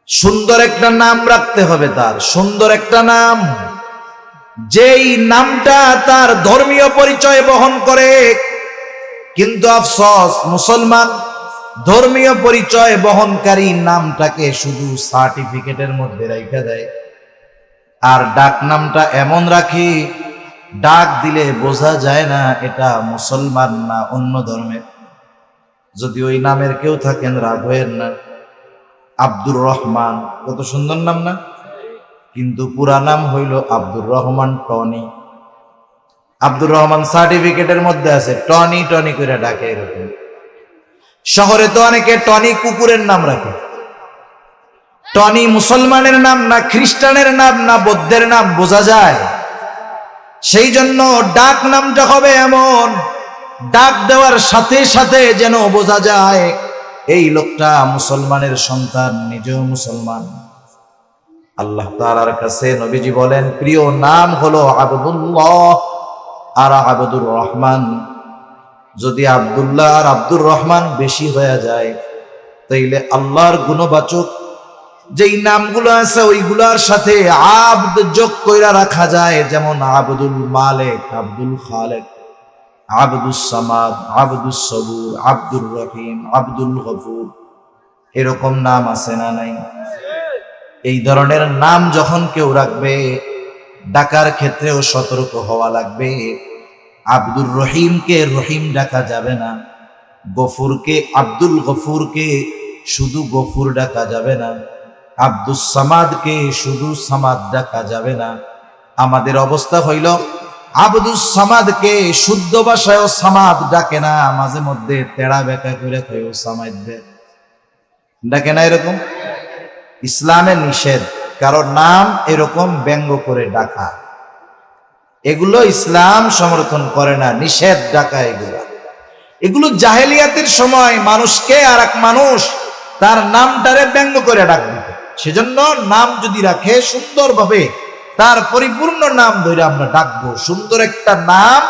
সুন্দর একটা নাম রাখতে হবে তার, সুন্দর একটা নাম, যেই নামটা তার ধর্মীয় পরিচয় বহন করে। কিন্তু আফসোস, মুসলমান ধর্মীয় পরিচয় বহনকারী নামটাকে শুধু সার্টিফিকেটের মধ্যে রেখে দেয়, আর ডাক নামটা এমন রাখি, ডাক দিলে বোঝা যায় না এটা মুসলমান না অন্য ধর্মের। যদি ওই নামের কেউ থাকেন, রাগ হয়েন না। আব্দুর রহমান, কত সুন্দর নাম না? কিন্তু পুরা নাম হইল আব্দুর রহমান টনি। আব্দুর রহমান সার্টিফিকেটের মধ্যে আছে, টনি টনি করে ডাকে। এরকম শহরে তো অনেকে টনি কুকুরের নাম রাখে। টনি মুসলমানের নাম না খ্রিস্টানের নাম না বৌদ্ধের নাম বোঝা যায়। সেই জন্য ডাক নামটা হবে এমন, ডাক দেওয়ার সাথে সাথে যেন বোঝা যায় এই লোকটা মুসলমানের সন্তান, নিজেও মুসলমান। আল্লাহ তাআলার কাছে নবীজি বলেন, প্রিয় নাম হলো আব্দুল্লাহ আর আব্দুর রহমান। যদি আব্দুল্লাহ আর আব্দুর রহমান বেশি হয়ে যায়, তাইলে আল্লাহর গুণবাচক যেই নামগুলো আছে ওইগুলার সাথে আব্দ যোগ কইরা রাখা যায়। যেমন আব্দুল মালিক, আব্দুল খালেক, আব্দুস সামাদ, আব্দুস সবুর, আব্দুর রহিম, আব্দুল গফুর, এরকম নাম আছে না নাই? এই ধরনের নাম যখন কেউ রাখবে, ডাকার ক্ষেত্রেও সতর্ক হওয়া লাগবে। আব্দুর রহিমকে রহিম ডাকা যাবে না, গফুরকে আব্দুল গফুরকে শুধু গফুর ডাকা যাবে না, আব্দুস সামাদকে শুধু সামাদ ডাকা যাবে না। আমাদের অবস্থা হইল আব্দুস সামাদকে শুদ্ধ ভাষায়ও সামাদ ডাকে না, মাঝে মধ্যে তেড়া বেঁকা করে কেউ সামাদ ডাকে না। এরকম ইসলামে নিষেধ, কারণ নাম এরকম ব্যঙ্গ করে ডাকা, এগুলো ইসলাম সমর্থন করে না, নিষেধ ডাকা। এগুলো জাহেলিয়াতের সময় মানুষকে আর এক মানুষ তার নামটারে ব্যঙ্গ করে ডাকবে। সেজন্য নাম যদি রাখে সুন্দরভাবে তার পরিপূর্ণ নাম ধরে আমরা ডাকবো। সুন্দর একটা নাম,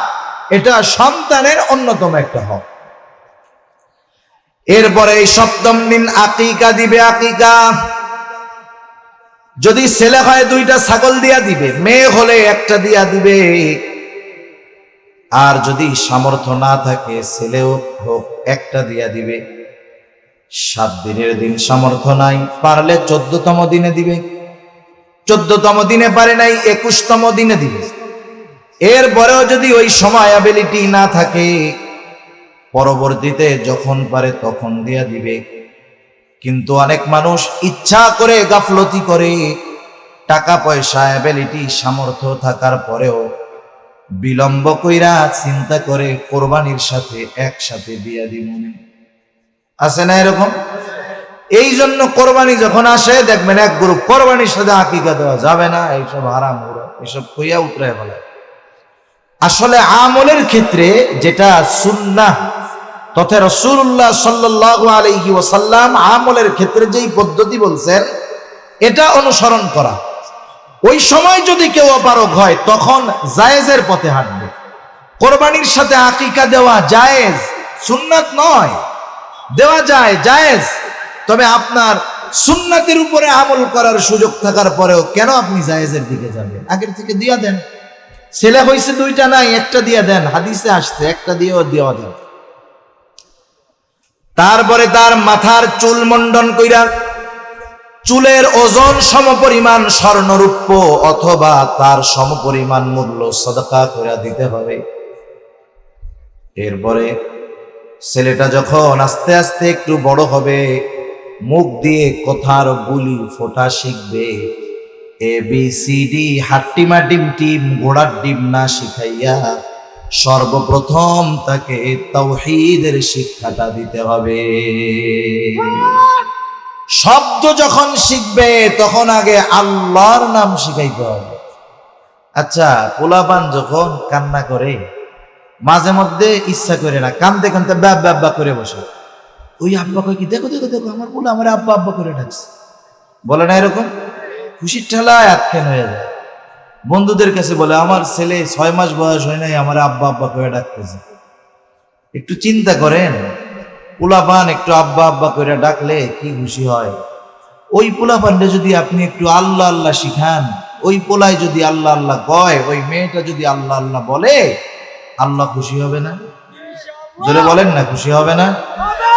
এটা সন্তানের অন্যতম একটা হক। এরপরে 7ম দিন আকিকা দিবে। আকিকা যদি ছেলে হয় 2টা ছাগল দিয়া দিবে, মেয়ে হলে 1টা দিয়া দিবে। আর যদি সামর্থ্য না থাকে, ছেলেও হোক 1টা দিয়া দিবে। 7 দিনের দিন সামর্থ্য নাই, পারলে 14তম দিনে দিবে। 14তম দিনে পারে নাই, 21তম দিনে দিবে। এরপরেও যদি ওই সময় অ্যাবিলিটি না থাকে, পরবর্তীতে যখন পারে তখন দিয়া দিবে। কিন্তু অনেক মানুষ ইচ্ছা করে গাফলতি করে, টাকা পয়সা অ্যাবিলিটি সামর্থ্য থাকার পরেও বিলম্ব কইরা চিন্তা করে কোরবানির সাথে একসাথে দিয়া দিব। আছে না এরকম? এই জন্য কোরবানি যখন আসে দেখবেন এক গ্রুপ কোরবানির সাথে আকিকা দেওয়া যাবে না, এইসব হারাম, এসব কইয়া উতরায় বলে। আসলে আমলের ক্ষেত্রে যেটা সুন্নাহ তথা রাসূলুল্লাহ সাল্লাল্লাহু আলাইহি ওয়াসাল্লাম আমলের ক্ষেত্রে যেই পদ্ধতি বলছেন, এটা অনুসরণ করা। ওই সময় যদি কেউ অপারগ হয়, তখন জায়েজের পথে হাঁটবে। কোরবানির সাথে আকিকা দেওয়া জায়েজ, সুন্নাত নয়। দেওয়া যায়, জায়েজ। তবে আপনার সুন্নাতের উপরে আমল করার সুযোগ থাকার পরেও কেন আপনি জায়েজের দিকে যাবেন? আগের থেকে দিয়া দেন। ছেলে হয়েছে 2টা নাই, 1টা দিয়া দেন, হাদিসে আসছে 1টা দিয়েও দেওয়া যায়। তারপরে তার মাথার চুল মন্ডন কইরা চুলের ওজন সমপরিমাণ স্বর্ণরূপ্য অথবা তার সমপরিমাণ মূল্য সদকা করে দিতে হবে। এরপরে ছেলেটা যখন আস্তে আস্তে একটু বড় হবে, মুখ দিয়ে কথার বুলি ফোটা শিখবে, ABCD হাট্টিমা ডিম টিম ঘোড়ার ডিম না শিখাইয়া সর্বপ্রথম তাকে তাওহীদের শিক্ষাটা দিতে হবে। শব্দ যখন শিখবে তখন আগে আল্লাহর নাম শিখাইতে হবে। আচ্ছা, পোলাপান যখন কান্না করে মাঝে মধ্যে ইচ্ছা করে না, কান্দতে কান্দতে ব্যাব ব্যাব ব্যাব করে বসে, ওই আব্বা কয় কি, দেখো দেখো দেখো আমার পোলা আমার আব্বা আব্বা করে ডাকছে, বলে না এরকম? খুশির ঠেলায় আখ্যান হয়ে যায়। বন্ধুদের কাছে বলে আমার ছেলে 6 মাস বয়স হয় নাই আমার আব্বা আব্বা করে ডাকতেছে। একটু চিন্তা করেন, পোলাপান একটু আব্বা আব্বা করে ডাকলে কি খুশি হয়। ওই পোলাপানটা যদি আপনি একটু আল্লাহ আল্লাহ শিখান, ওই পোলায় যদি আল্লাহ আল্লাহ কয়, ওই মেয়েটা যদি আল্লাহ আল্লাহ বলে, আল্লাহ খুশি হবে না? জোরে বলেন না, খুশি হবে না?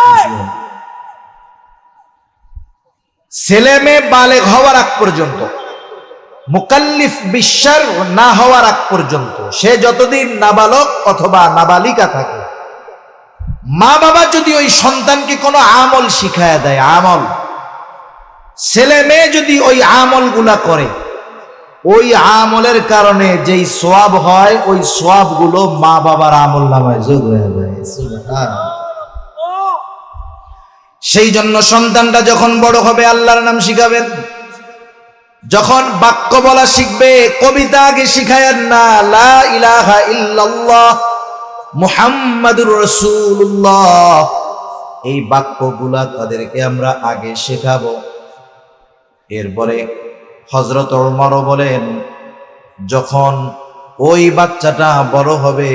খুশি হবে। ছেলে মেয়ে বালেগ হওয়ার আগ পর্যন্ত, মুকাল্লিফ বিশ্বাস না হওয়ার আগ পর্যন্ত, সে যতদিন নাবালক অথবা নাবালিকা থাকে, মা বাবা যদি ওই সন্তানকে কোনো আমল শিখায় দেয়, আমল, ছেলে মেয়ে যদি ওই আমল গুলা করে, ওই আমলের কারণে যেই সওয়াব হয়, ওই সওয়াব গুলো মা বাবার আমল নামায় যোগ হয়ে যায়। সেই জন্য সন্তানটা যখন বড় হবে আল্লাহর নাম শিখাবেন। যখন বাক্য বলা শিখবে, কবিতা আগে শিখায়েন না, লা ইলাহা ইল্লাল্লাহ মুহাম্মাদুর রাসূলুল্লাহ, এই বাক্যগুলা তাদেরকে আমরা আগে শেখাবো। এরপরে হযরত ওমরও বলেন, যখন ওই বাচ্চাটা বড় হবে,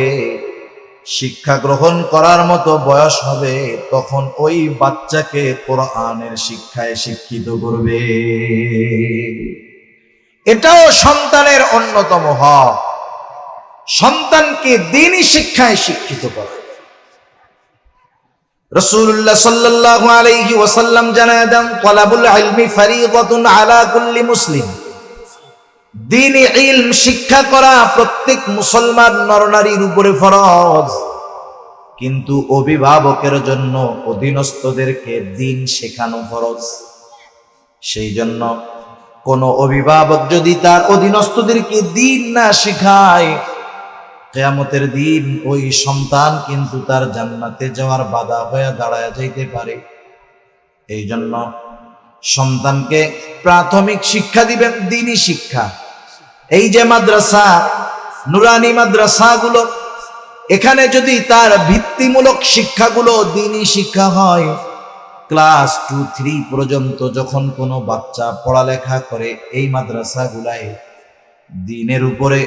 শিক্ষা গ্রহণ করার মতো বয়স হবে, তখন ওই বাচ্চাকে কোরআনের শিক্ষায় শিক্ষিত করবে। এটাও সন্তানের অন্যতম হক, সন্তানকে দ্বীনি শিক্ষায় শিক্ষিত করা। রাসূলুল্লাহ সাল্লাল্লাহু আলাইহি ওয়াসাল্লাম জানায় দেন, তালাবুল ইলমি ফরিদাতুন আলা কুল্লি মুসলিম, দ্বীনি ইলম শিক্ষা করা প্রত্যেক মুসলমান নরনারীর উপরে ফরজ। কিন্তু অভিভাবকের জন্য অধীনস্থদেরকে দ্বীন শেখানো ফরজ। সেই জন্য কোন অভিভাবক যদি তার অধীনস্থদেরকে দ্বীন না শেখায়, কিয়ামতের দিন ওই সন্তান কিন্তু তার জান্নাতে যাওয়ার বাধা হয়ে দাঁড়ায় যাইতে পারে। এই জন্য সন্তানকে প্রাথমিক শিক্ষা দিবেন দ্বীনি শিক্ষা। এই যে মাদ্রাসা, নুরানি মাদ্রাসাগুলো, এখানে যদি তার ভিত্তিমূলক শিক্ষাগুলো দ্বীনি শিক্ষা হয়, ক্লাস 2-3 পর্যন্ত যখন কোনো বাচ্চা পড়ালেখা করে এই মাদ্রাসাগুলায়, দ্বীনের উপরে,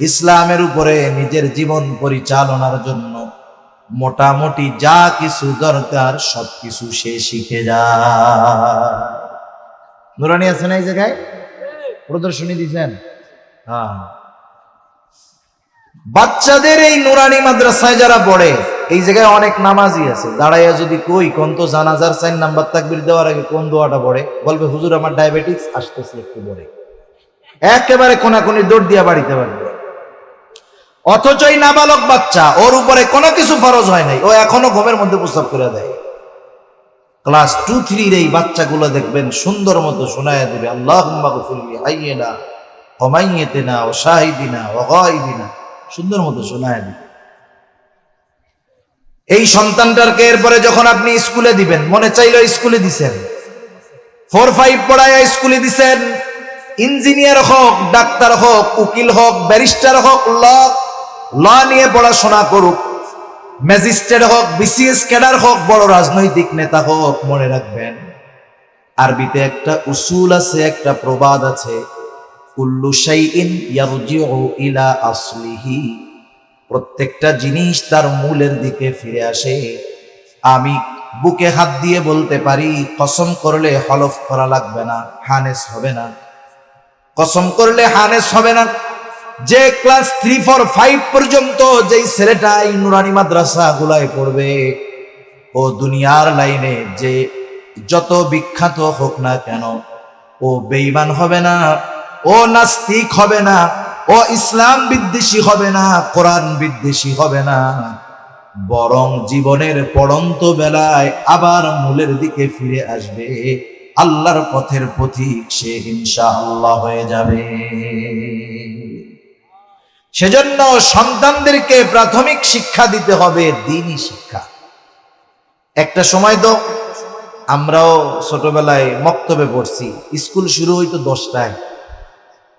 ইসলামের উপরে নিজের জীবন পরিচালনার জন্য মোটামুটি যা কিছু দরকার সবকিছু সে শিখে যায়। নুরানি আছে না এই জায়গায়? প্রদর্শনী দিয়েছেন? হ্যাঁ। বাচ্চাদের এই নুরানি মাদ্রাসায় যারা পড়ে, এই জায়গায় অনেক নামাজি আছে, দাঁড়াইয়া যদি কই কোন তো জানাজার 4 নাম্বার তাকবীর দেওয়ার আগে কোন দোয়াটা পড়ে, বলবে হুজুর আমার ডায়াবেটিস আসতেছে একটু পড়ে, একেবারে কোনাকুনি দৌড় দিয়া বাড়িতে পারবে। অথচ এই নাবালক বাচ্চা, ওর উপরে কোনো কিছু ফরজ হয় নাই, ও এখনো ঘুমের মধ্যে প্রস্তাব করে দেয়। ক্লাস 2-3 এই বাচ্চাগুলো দেখবেন সুন্দর মতো শোনায়া দিবে, আল্লাহুম্মা গফিরলি হাইয়িনা ওয়া মাইয়িতিনা ওয়া শাহিদিনা ওয়া গায়িবিনা, সুন্দর মতো শোনায়া দিবে। এই সন্তানটাকে এরপরে যখন আপনি স্কুলে দিবেন, মনে চাইলো স্কুলে দিছেন, 4-5 পড়ায় স্কুলে দিছেন, ইঞ্জিনিয়ার হোক, ডাক্তার হোক, উকিল হোক, ব্যারিস্টার হোক, ল নিয়ে পড়াশোনা করুক, ম্যাজিস্ট্রেট হোক, বিসিএস ক্যাডার হোক, বড় রাজনৈতিক নেতা হোক, মনে রাখবেন আরবিতে একটা উসুল আছে, একটা প্রবাদ আছে, কুল্লু শাইইন ইয়ারজিউ ইলা আসলিহি, প্রত্যেকটা জিনিস তার মূলের দিকে ফিরে আসে। আমি বুকে হাত দিয়ে বলতে পারি, কসম করলে হলফ করা লাগবে না, হানেস হবে না, কসম করলে হানেস হবে না, যে ক্লাস 3-4-5 পর্যন্ত যেই ছেলেটা এই নুরানি মাদ্রাসা গুলায় পড়বে, ও দুনিয়ার লাইনে যে যত বিখ্যাত হোক না কেন, ও বেঈমান হবে না, ও নাস্তিক হবে না, ও ইসলাম বিদ্বেষী হবে না, কোরআন বিদ্বেষী হবে না, বরং জীবনের পড়ন্ত বেলায় আবার মূলের দিকে ফিরে আসবে। আল্লাহর পথের পথিক সে ইনশাআল্লাহ হয়ে যাবে। সেজন্য সন্তানদেরকে প্রাথমিক শিক্ষা দিতে হবে দ্বীনি শিক্ষা। একটা সময় তো আমরাও ছোটবেলায় মক্তবে পড়ছি, স্কুল শুরু হইতো 10টায়।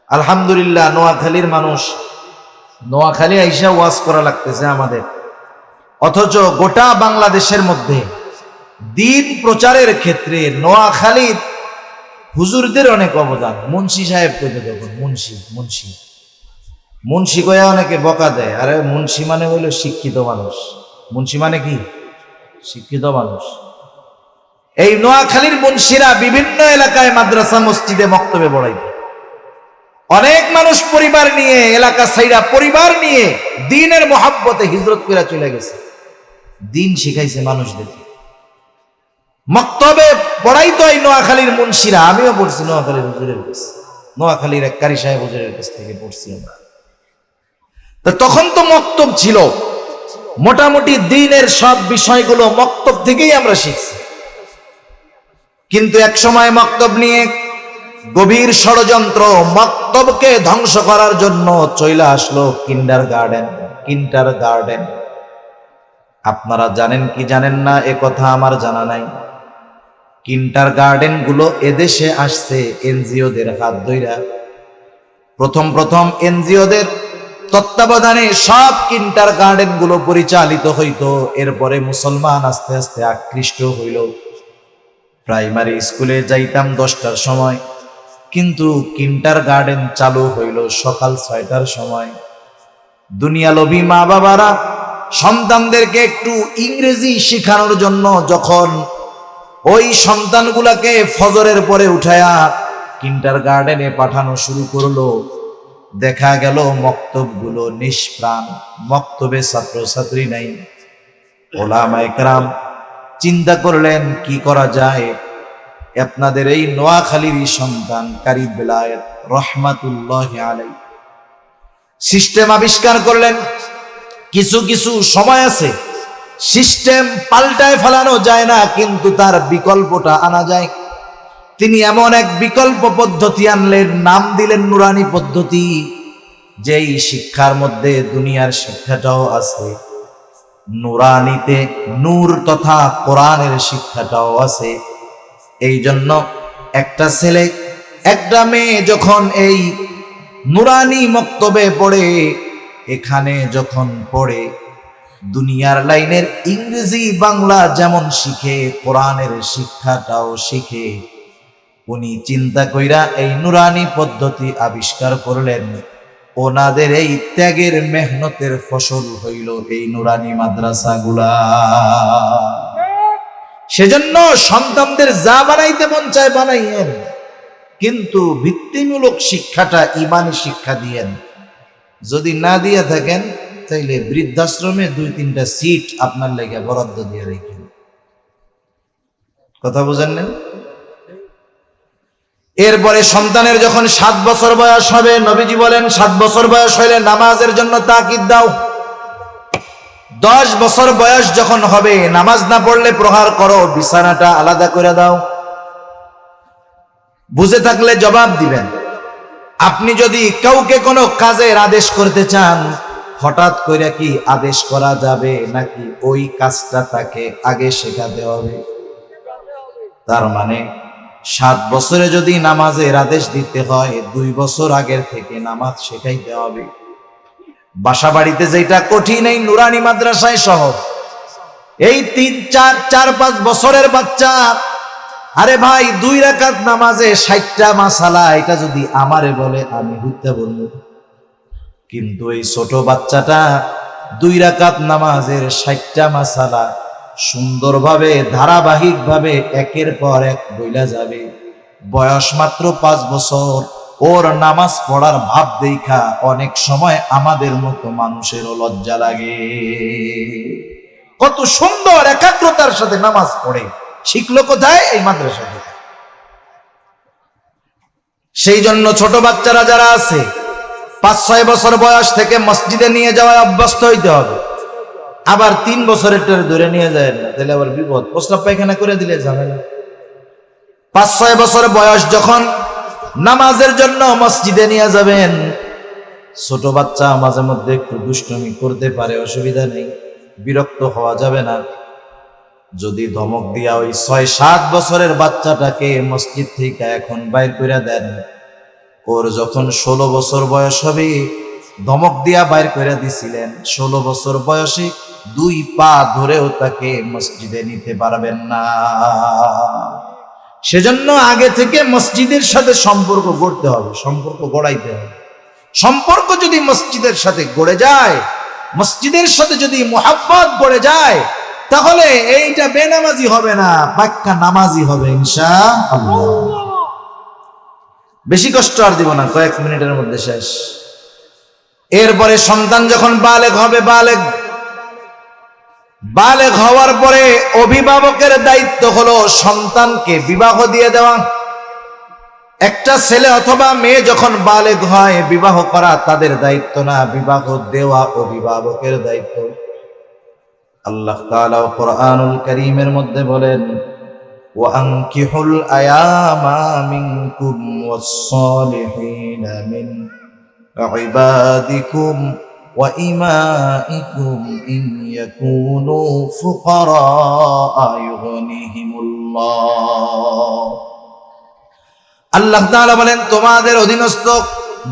আলহামদুলিল্লাহ নোয়াখালীর মানুষ, নোয়াখালী আইসা ওয়াজ করা লাগতেছে আমাদের, অথচ গোটা বাংলাদেশের মধ্যে দ্বীন প্রচারের ক্ষেত্রে নোয়াখালীর হুজুরদের অনেক অবদান। মুন্সি সাহেব কইতে যখন মুন্সি কয়া অনেকে বকা দেয়, আরে মুন্সি মানে হইল শিক্ষিত মানুষ। মুন্সি মানে কি? শিক্ষিত মানুষ। এই নোয়াখালীর মুন্সিরা বিভিন্ন এলাকায় মাদ্রাসা মসজিদে মক্তবে পড়াইবে। অনেক মানুষ পরিবার নিয়ে, এলাকা সাইরা পরিবার নিয়ে দ্বীনের মহাব্বতে হিজরত করে চলে গেছে, দ্বীন শিখাইছে মানুষদেরকে। মক্তবে পড়াইতো এই নোয়াখালীর মুন্সিরা। আমিও পড়ছি নোয়াখালীর হুজুরের কাছে, নোয়াখালীর এক কারি সাহেব হুজুরের কাছ থেকে পড়ছি আমরা। তো তখন তো মক্তব ছিল, মোটামুটি দ্বীনের সব বিষয়গুলো মক্তব থেকেই আমরা শিখছি। কিন্তু এক সময় মক্তব নিয়ে গভীর ষড়যন্ত্র, মক্তবকে ধ্বংস করার জন্য চলে আসলো কিন্ডারগার্টেন। আপনারা জানেন কি জানেন না এ কথা আমার জানা নাই। কিন্ডারগার্টেন গুলো এদেশে আসছে এনজিওদের হাত ধইরা। প্রথম এনজিওদের তত্ত্বাবধানে সব কিন্ডারগার্টেন গুলো পরিচালিত হইতো। এরপরে মুসলমান আস্তে আস্তে আকৃষ্ট হইল। প্রাইমারি স্কুলে যাইতাম 10টার সময়, কিন্তু কিন্ডারগার্টেন চালু হইল সকাল 6টার সময়। দুনিয়ালোভী মা বাবারা সন্তানদেরকে একটু ইংরেজি শেখানোর জন্য যখন ওই সন্তানগুলাকে ফজরের পরে উঠায়া কিন্ডারগার্টেনে পাঠানো শুরু করলো, দেখা গেল মক্তবগুলো নিষ্প্রাণ, মক্তবে ছাত্রছাত্রী নাই। ওলামায়ে কেরাম চিন্তা করলেন কি করা যায়। আপনাদের এই নোয়াখালীর সন্তান কারি বেলায়েত রহমাতুল্লাহি আলাইহি সিস্টেম আবিষ্কার করলেন। কিছু সময় আছে, সিস্টেম পাল্টায় ফেলানো যায় না, কিন্তু তার বিকল্পটা আনা যায়। তিনি এমন এক বিকল্প পদ্ধতি আনলেন, নাম দিলেন নুরানি পদ্ধতি। যেই শিক্ষার মধ্যে দুনিয়ার শিক্ষাটাও আছে, নুরানিতে নূর তথা কোরআনের শিক্ষাটাও আছে। এই জন্য একটা ছেলে একটা মেয়ে যখন এই নুরানি মক্তবে পড়ে, এখানে যখন পড়ে, দুনিয়ার লাইনের ইংরেজি বাংলা যেমন শিখে, কোরআনের শিক্ষাটাও শিখে। উনি চিন্তা কইরা এই নুরানি পদ্ধতি আবিষ্কার করলেন। ওনাদের এই ত্যাগের মেহনতের ফসল হইল এই নুরানি মাদ্রাসাগুলা। সেজন্য সন্তানদের যা বানাইতে মন চায় বানাইয়েন, কিন্তু ভিত্তিমূলক শিক্ষাটা ঈমানি শিক্ষা দিয়েন। যদি না দিয়ে থাকেন তাইলে বৃদ্ধাশ্রমে 2-3টা সিট আপনার লেগে বরাদ্দ দিয়ে রেখেন। কথা বুঝেন না? এরপরে সন্তানের যখন 7 বছর বয়স হবে, নবীজি বলেন 7 বছর বয়স হইলে নামাজের জন্য তাকিদ দাও। 10 বছর বয়স যখন হবে, নামাজ না পড়লে প্রহার করো, বিছানাটা আলাদা করে দাও। বুঝে থাকলে জবাব দিবেন। আপনি যদি কাউকে কোনো কাজের আদেশ করতে চান, হঠাৎ করে কি আদেশ করা যাবে, নাকি ওই কাজটা তাকে আগে শেখাতে হবে? তার মানে 7 বছরে যদি নামাজের আদেশ দিতে হয়, 2 বছর আগের থেকে নামাজ শেখাইতে হবে। বাসা বাড়িতে যেটা কঠিন, এই নুরানি মাদ্রাসায় সহজ। এই 3-4-5 বছরের বাচ্চা, আরে ভাই 2 রাকাত নামাজে 60টা মাসালা, এটা যদি আমারে বলে আমি হইতে বলবো। কিন্তু এই ছোট বাচ্চাটা 2 রাকাত নামাজের 60টা মাসালা সুন্দরভাবে ধারাবাহিকভাবে একের পর এক বইলা যাবে। বয়স মাত্র 5 বছর। ওর নামাজ পড়ার ভাব দেখা অনেক সময় আমাদের মতো মানুষেরও লজ্জা লাগে। কত সুন্দর একাগ্রতার সাথে নামাজ পড়ে, শিখলো কোথায়? এই মাদ্রাসা থেকে। সেই জন্য ছোট বাচ্চারা যারা আছে, 5-6 বছর বয়স থেকে মসজিদে নিয়ে যাওয়ায় অভ্যস্ত হইতে হবে। আবার 3 বছরের ধরে নিয়ে যায় না, তাহলে আবার বিপদ। প্রস্রাব পায়খানা করে দিলে ঝামেলা। 5-6 বছর বয়স যখন নামাজের জন্য মসজিদে নিয়ে যাবেন, ছোট বাচ্চা মাঝে মধ্যে একটু দুষ্টুমি করতে পারে, অসুবিধা নেই, বিরক্ত হওয়া যাবে না। যদি ধমক দিয়া ওই 6-7 বছরের বাচ্চাটাকে মসজিদ থেকে এখন বাইর করে দেন, ওর যখন 16 বছর বয়স হবে, ধমক দিয়া বাইর করে দিছিলেন, 16 বছর বয়সে 2 পা ধরেও তাকে মসজিদে নিতে পারবেন না। সেজন্য আগে থেকে মসজিদের সাথে সম্পর্ক গড়তে হবে, সম্পর্ক গড়াইতে হবে। সম্পর্ক যদি মসজিদের সাথে গড়ে যায়, মসজিদের সাথে যদি মুহাব্বত গড়ে যায়, তাহলে এইটা বেনামাজি হবে না, পাক্কা নামাজি হবে ইনশাআল্লাহ। বেশি কষ্ট আর দিব না, কয়েক মিনিটের মধ্যে শেষ। এরপরে সন্তান যখন বালেগ হবে, বালেগ হওয়ার পরে অভিভাবকের দায়িত্ব হলো সন্তানকে বিবাহ দিয়ে দেওয়া। একটা ছেলে অথবা মেয়ে যখন বালেগ হয়, বিবাহ করা তাদের দায়িত্ব না, বিবাহ দেওয়া অভিভাবকের দায়িত্ব। আল্লাহ তাআলা কুরআনুল কারীমের মধ্যে বলেন, ওয়া আনকিহুল আয়ামা মিনকুম ওয়াস-সালিহিনা মিন ইবাদিকুম ওয়া ইমাইকুম ইন ইয়াকুনু ফুকারা ইউগনিহিমুল্লাহ। আল্লাহ তাআলা বলেন, তোমাদের অধীনস্থ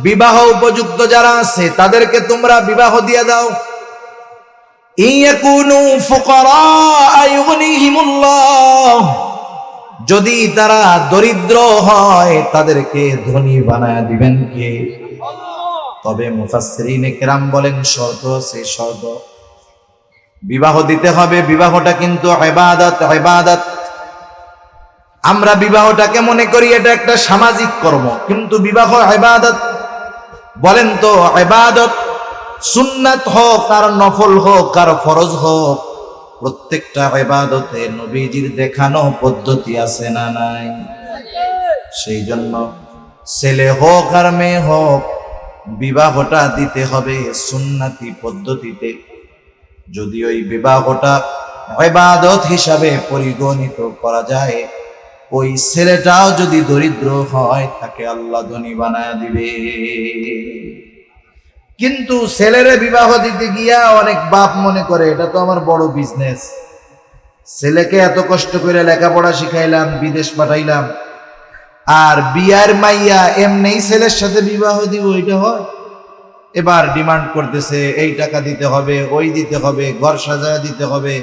বিবাহ উপযুক্ত যারা আছে তাদেরকে তোমরা বিবাহ দিয়ে দাও। ইয়াকুনু ফুকারা ইউগনিহিমুল্লাহ, যদি তারা দরিদ্র হয় তাদেরকে ধনী বানায় দিবেন কে? তবে মুফাসসিরিনে কেরাম বলেন শর্ত আছে, শর্ত বিবাহ দিতে হবে। বিবাহটা কিন্তু ইবাদত। আমরা বিবাহটাকে মনে করি এটা একটা সামাজিক কর্ম, কিন্তু বিবাহ ইবাদত। বলেন তো, ইবাদত সুন্নাত হোক আর নফল হোক আর ফরজ হোক, প্রত্যেকটা ইবাদতে নবীজির দেখানো পদ্ধতি আছে না নাই? সেই জন্য ছেলে হোক আর মেয়ে হোক, বিবাহটা দিতে হবে সুন্নতি পদ্ধতিতে। যদি ওই বিবাহটা ইবাদত হিসাবে পরিগণিত করা যায়, ওই ছেলেটাও যদি দরিদ্র হয় তাকে আল্লাহ ধনী বানায় দিবে। কিন্তু ছেলেরে বিবাহ দিতে গিয়া অনেক বাপ মনে করে এটা তো আমার বড় বিজনেস, ছেলেকে এত কষ্ট করে লেখাপড়া শিখাইলাম, বিদেশ পাঠাইলাম, আর বিয়ার মাইয়া এমনি ছেলের সাথে বিবাহ দিব, এটা হয়? এবার ডিমান্ড করতেছে এই টাকা দিতে হবে, ওই দিতে হবে, ঘর সাজায় দিতে হবে,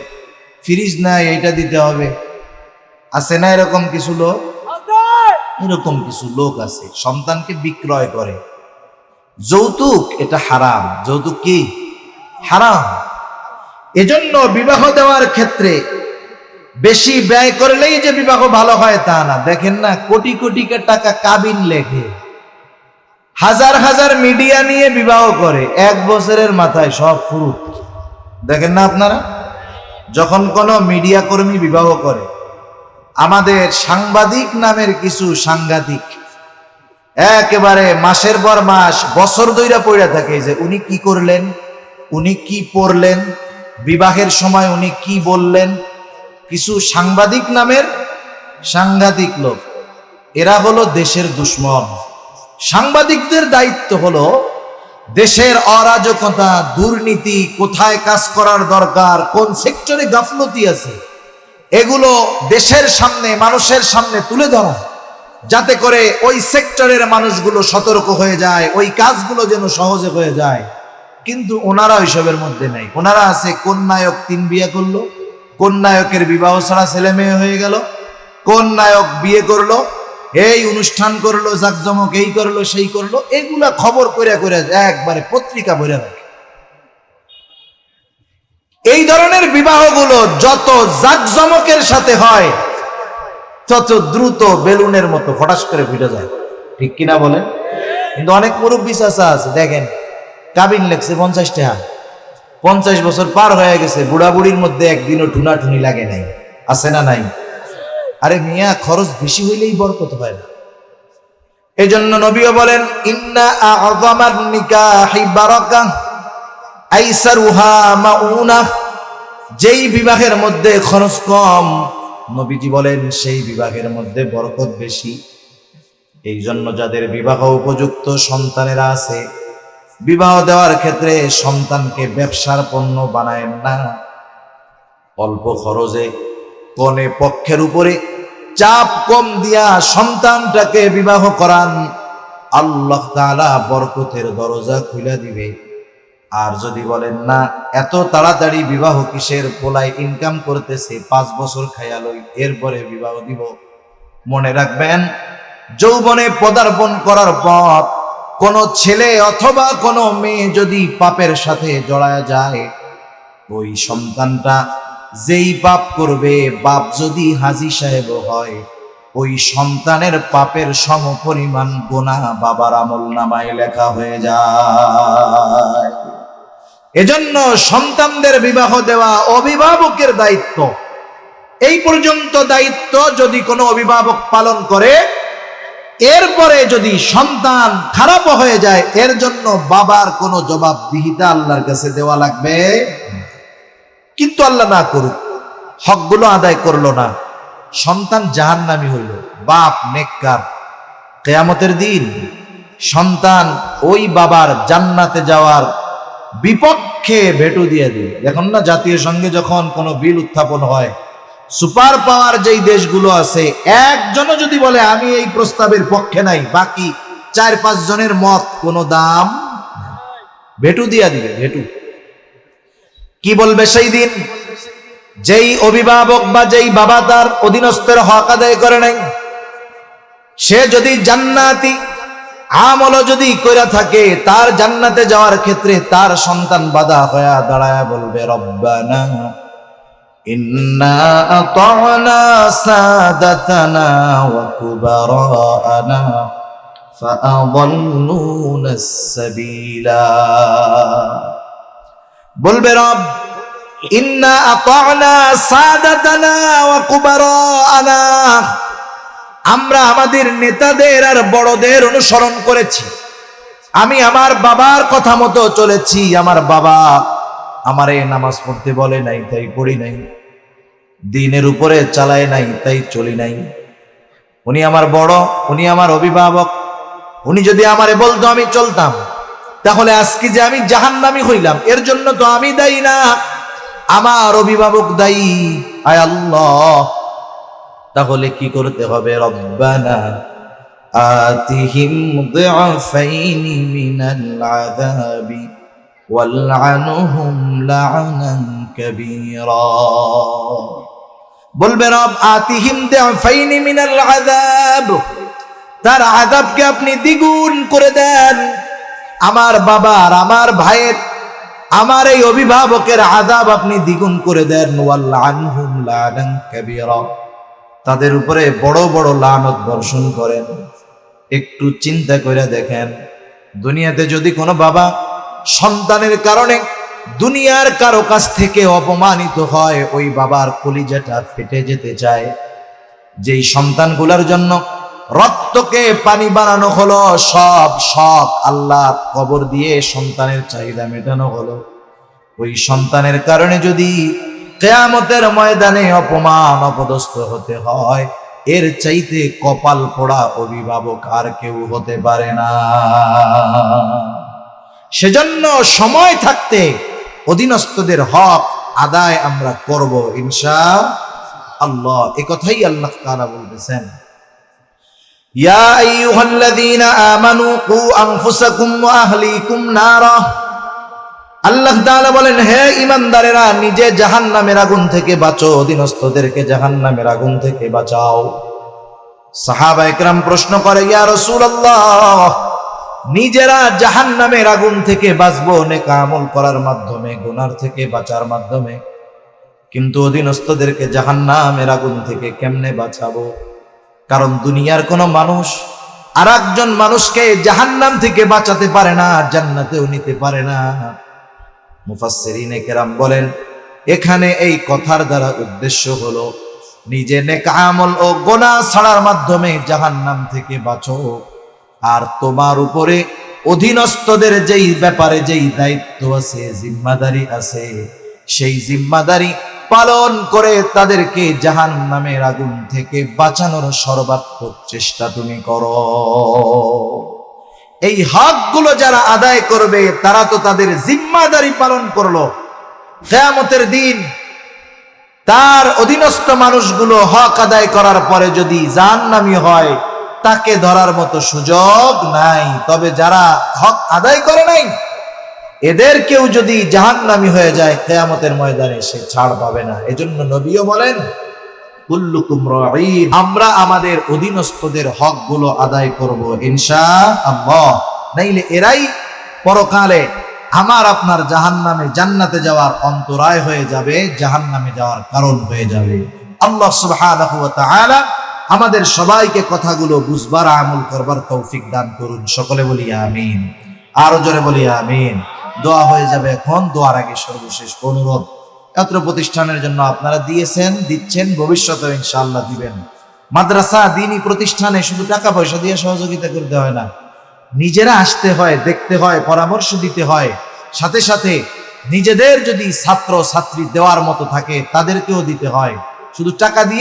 ফ্রিজ নাই এইটা দিতে হবে। আছে না এরকম কিছু লোক? এরকম কিছু লোক আছে সন্তানকে বিক্রয় করে। যৌতুক এটা হারাম। যৌতুক কি? হারাম। এজন্য বিবাহ দেওয়ার ক্ষেত্রে বেশি ব্যয় করলেই যে বিবাহ ভালো হয় তা না। দেখেন না, কোটি কোটি টাকা কাবিন লেখে, হাজার হাজার মিডিয়া নিয়ে বিবাহ করে, 1 বছরের মাথায় সব ফুরুত। দেখেন না আপনারা, যখন কোনো মিডিয়া কর্মী বিবাহ করে, আমাদের সাংবাদিক নামের কিছু সাংঘাতিক একেবারে মাসের পর মাস, বছর ধইরা পড়ে থাকে যে উনি কি করলেন, উনি কি পড়লেন, বিবাহের সময় উনি কি বললেন। কিছু সাংবাদিক নামের সাংঘাতিক লোক, এরা হলো দেশের দুশ্মন। সাংবাদিকদের দায়িত্ব হলো দেশের অরাজকতা, দুর্নীতি, কোথায় কাজ করার দরকার, কোন সেক্টরে গাফলতি আছে, এগুলো দেশের সামনে, মানুষের সামনে তুলে ধরা, যাতে করে ওই সেক্টরের মানুষগুলো সতর্ক হয়ে যায়, ওই কাজগুলো যেন সহজে হয়ে যায়। কিন্তু ওনারা ওইসবের মধ্যে নাই। ওনারা আছে কোন নায়ক 3 বিয়ে করলো, কোন নায়কের বিবাহ ছাড়া ছেলে মেয়ে হয়ে গেল, কোন নায়ক বিয়ে করলো, এই অনুষ্ঠান করলো, জাকজমক এই করলো সেই করলো, এগুলা খবর করে করে একবারে পত্রিকা ভরে রাখে। এই ধরনের বিবাহগুলো যত জাকজমকের সাথে হয় তত দ্রুত বেলুনের মতো ফটাস করে ফুটে যায়, ঠিক কিনা বলেন? কিন্তু অনেক মুরব্বী চাচা আছে, দেখেন কাবিন লেখছে 50 টাকা, 50 বছর পার হয়ে গেছে, বুড়া বুড়ির মধ্যে একদিনও ঠুনাঠুনি লাগে নাই। আছে না নাই? আরে মিয়া, খরচ বেশি হইলেই বরকত হয় না। এই জন্য নবীও বলেন, ইন্না আ'যামান নিকাহি বারাকাহ আইসারুহা মাউনা, যেই বিবাহের মধ্যে খরচ কম, নবীজি বলেন সেই বিবাহের মধ্যে বরকত বেশি। এই জন্য যাদের বিবাহ উপযুক্ত সন্তানেরা আছে, বিবাহ দেওয়ার ক্ষেত্রে সন্তানকে ব্যবসার পণ্য বানায়েন না। অল্প খরচে কনে পক্ষের উপরে চাপ কম দিয়া সন্তানটাকে বিবাহ করান, আল্লাহ তাআলা বরকতের দরজা খুলে দিবে। আর যদি বলেন না এত তাড়াতাড়ি বিবাহ কিসের, পোলায় ইনকাম করতেছে, 5 বছর খাইয়া লই এরপরে বিবাহ দিব, মনে রাখবেন যৌবনে পদার্পণ করার পর কোন ছেলে অথবা কোন মেয়ে যদি পাপের সাথে জড়ায় যায়, ওই সন্তানটা যেই পাপ করবে, বাপ যদি হাজী সাহেব হয়, ওই সন্তানের পাপের সমপরিমাণ গুনাহ বাবার আমলনামায় লেখা হয়ে যায়। এজন্য সন্তানদের বিবাহ দেওয়া অভিভাবকের দায়িত্ব। এই পর্যন্ত দায়িত্ব যদি কোনো অভিভাবক পালন করে, এরপরে যদি সন্তান খারাপ হয়ে যায়, এর জন্য বাবার কোনো জবাবদিহিতা আল্লাহর কাছে দেওয়া লাগবে। কিন্তু আল্লাহ না করুক, হকগুলো আদায় করলো না, সন্তান জাহান্নামী হইল, বাপ নেককার, কিয়ামতের দিন সন্তান ওই বাবার জান্নাতে যাওয়ার বিপক্ষে ভেটু দিয়ে দিবে। দেখুন না, জাতীয় সংঘে যখন কোনো বিল উত্থাপন হয়, সুপার পাওয়ার যেই দেশগুলো আছে, একজনও যদি বলে আমি এই প্রস্তাবের পক্ষে নাই, বাকি 4-5 জনের মত কোনো দাম, ভেটু দিয়া দিবে, ভেটু। কি বলবে সেই দিন? যেই অভিভাবক বা যেই বাবা তার অধীনস্থের হক আদায় করে নাই, সে যদি জান্নাতি আমল যদি কইরা থাকে, তার জান্নাতে যাওয়ার ক্ষেত্রে তার সন্তান বাধা হয়ে দাঁড়ায় বলবে রব্বানা ইন্না আতা'না সাদাতানা ওয়া কুবারানা ফাআযাল্লুনা আস-সাবিলা। বলবে রব ইন্না আতা'না সাদাতানা ওয়া কুবারানা, আমরা আমাদের নেতাদের আর বড়দের অনুসরণ করেছি, আমি আমার বাবার কথা মতো চলেছি, আমার বাবা আমারে নামাজ পড়তে বলে নাই তাই পড়ি নাই, দ্বীনের উপরে চালায় নাই তাই চলি নাই। উনি আমার বড়, উনি আমার অভিভাবক, উনি যদি আমারে বলতো আমি চলতাম, তাহলে আজকে যে আমি জাহান্নামী হইলাম এর জন্য তো আমি দায়ী না, আমার অভিভাবক দায়ী। আয় আল্লাহ, তাহলে কি করতে হবে? রব্বানা আতিহিম দিআফাইনি মিনাল আযাবি ওয়ালআনহুম লা'নান কাবীরা। বলবে রব আতিহিম দিআফাইনি মিনাল আযাব, তার আযাবকে আপনি দ্বিগুণ করে দেন। আমার বাবার, আমার ভাইয়ের, আমার এই অভিভাবকের আযাব আপনি দ্বিগুণ করে দেন। ওয়ালআনহুম লা'নান কাবীরা, তাদের উপরে বড় বড় লানত বর্ষণ করেন। একটু চিন্তা করে দেখেন, দুনিয়াতে যদি কোনো বাবা সন্তানের কারণে দুনিয়ার কারো কাছ থেকে অপমানিত হয়, ওই বাবার কলিজাটা ফেটে যেতে চায়। যেই সন্তানগুলোর জন্য রক্তকে পানি বানানো হলো, সব শখ আল্লাহ কবর দিয়ে সন্তানের চাহিদা মেটানো হলো, ওই সন্তানের কারণে যদি কিয়ামতের ময়দানে অপমান অপদস্থ হতে হয়, এর চাইতে কপাল পোড়া অভিভাবক আর কেউ হতে পারে না। সেজন্য সময় থাকতে অধীনস্থদের হক আদায় আমরা করব ইনশাআল্লাহ। এই কথাই আল্লাহ তাআলা বলতেছেন, ইয়া আইয়ুহাল্লাযীনা আমানু কু আনফুসাকুম ওয়া আহলিকুম নারা। আল্লাহ তাআলা বলেন, হে ঈমানদারেরা, নিজে জাহান্নামের আগুন থেকে বাঁচো, অধীনস্থদেরকে জাহান্নামের আগুন থেকে বাঁচাও। সাহাবায়ে কেরাম প্রশ্ন করে, ইয়া রাসূলুল্লাহ, নিজেরা জাহান্নামের আগুন থেকে বাঁচবো নেক আমল করার মাধ্যমে, গুনার থেকে বাঁচার মাধ্যমে, কিন্তু অধীনস্থদেরকে জাহান্নামের আগুন থেকে কেমনে বাঁচাবো? কারণ দুনিয়ার কোনো মানুষ আর একজন মানুষকে জাহান্নাম থেকে বাঁচাতে পারে না, জান্নাতেও নিতে পারে না। মুফাসসিরিনে কেরাম বলেন, এখানে এই কথার দ্বারা উদ্দেশ্য হলো নিজে নেক আমল ও গুনাহ ছাড়ার মাধ্যমে জাহান্নাম থেকে বাঁচো, আর তোমার উপরে অধীনস্থদের যেই ব্যাপারে যেই দায়িত্ব আছে, জিম্মাদারি আছে, সেই জিম্মাদারি পালন করে তাদেরকে জাহান্নামের আগুন থেকে বাঁচানোর সর্বাত্মক চেষ্টা তুমি করো। এই হকগুলো যারা আদায় করবে তারা তো তাদের জিম্মাদারি পালন করলো। কিয়ামতের দিন তার অধীনস্থ মানুষগুলো হক আদায় করার পরে যদি জাহান্নামী হয়, তাকে ধরার মতো সুযোগ নাই। তবে যারা হক আদায় করে নাই, এদের কেউ যদি জাহান্নামী হয়ে যায়, কিয়ামতের ময়দানে সে ছাড় পাবে না। এজন্য নবীও বলেন, কুল্লুকুম রাঈন, আমরা আমাদের অধীনস্থদের হকগুলো আদায় করব ইনশাআল্লাহ। নাইলে এরাই পরকালে আমার আপনার জাহান্নামে জান্নাতে যাওয়ার অন্তরায় হয়ে যাবে, জাহান্নামে যাওয়ার কারণ হয়ে যাবে। আল্লাহ সুবহানাহু ওয়া তাআলা আমাদের সবাইকে কথাগুলো বুঝবার, আমল করবার তৌফিক দান করুন। সকলে বলি আমিন। আরো জোরে বলি আমিন। দোয়া হয়ে যাবে এখন। দোয়ার আগে সর্বশেষ অনুরোধ, ছাত্র প্রতিষ্ঠানের জন্য আপনারা দিয়েছেন, দিচ্ছেন, ভবিষ্যতে ইনশাআল্লাহ দিবেন। মাদ্রাসা দ্বীনী প্রতিষ্ঠানে শুধু টাকা পয়সা দিয়ে সহযোগিতা করতে হয় না, নিজেরা আসতে হয়, দেখতে হয়, পরামর্শ দিতে হয়। সাথে সাথে নিজেদের যদি ছাত্র ছাত্রী দেওয়ার মতো থাকে তাদেরকেও দিতে হয়। শুধু টাকা দিয়ে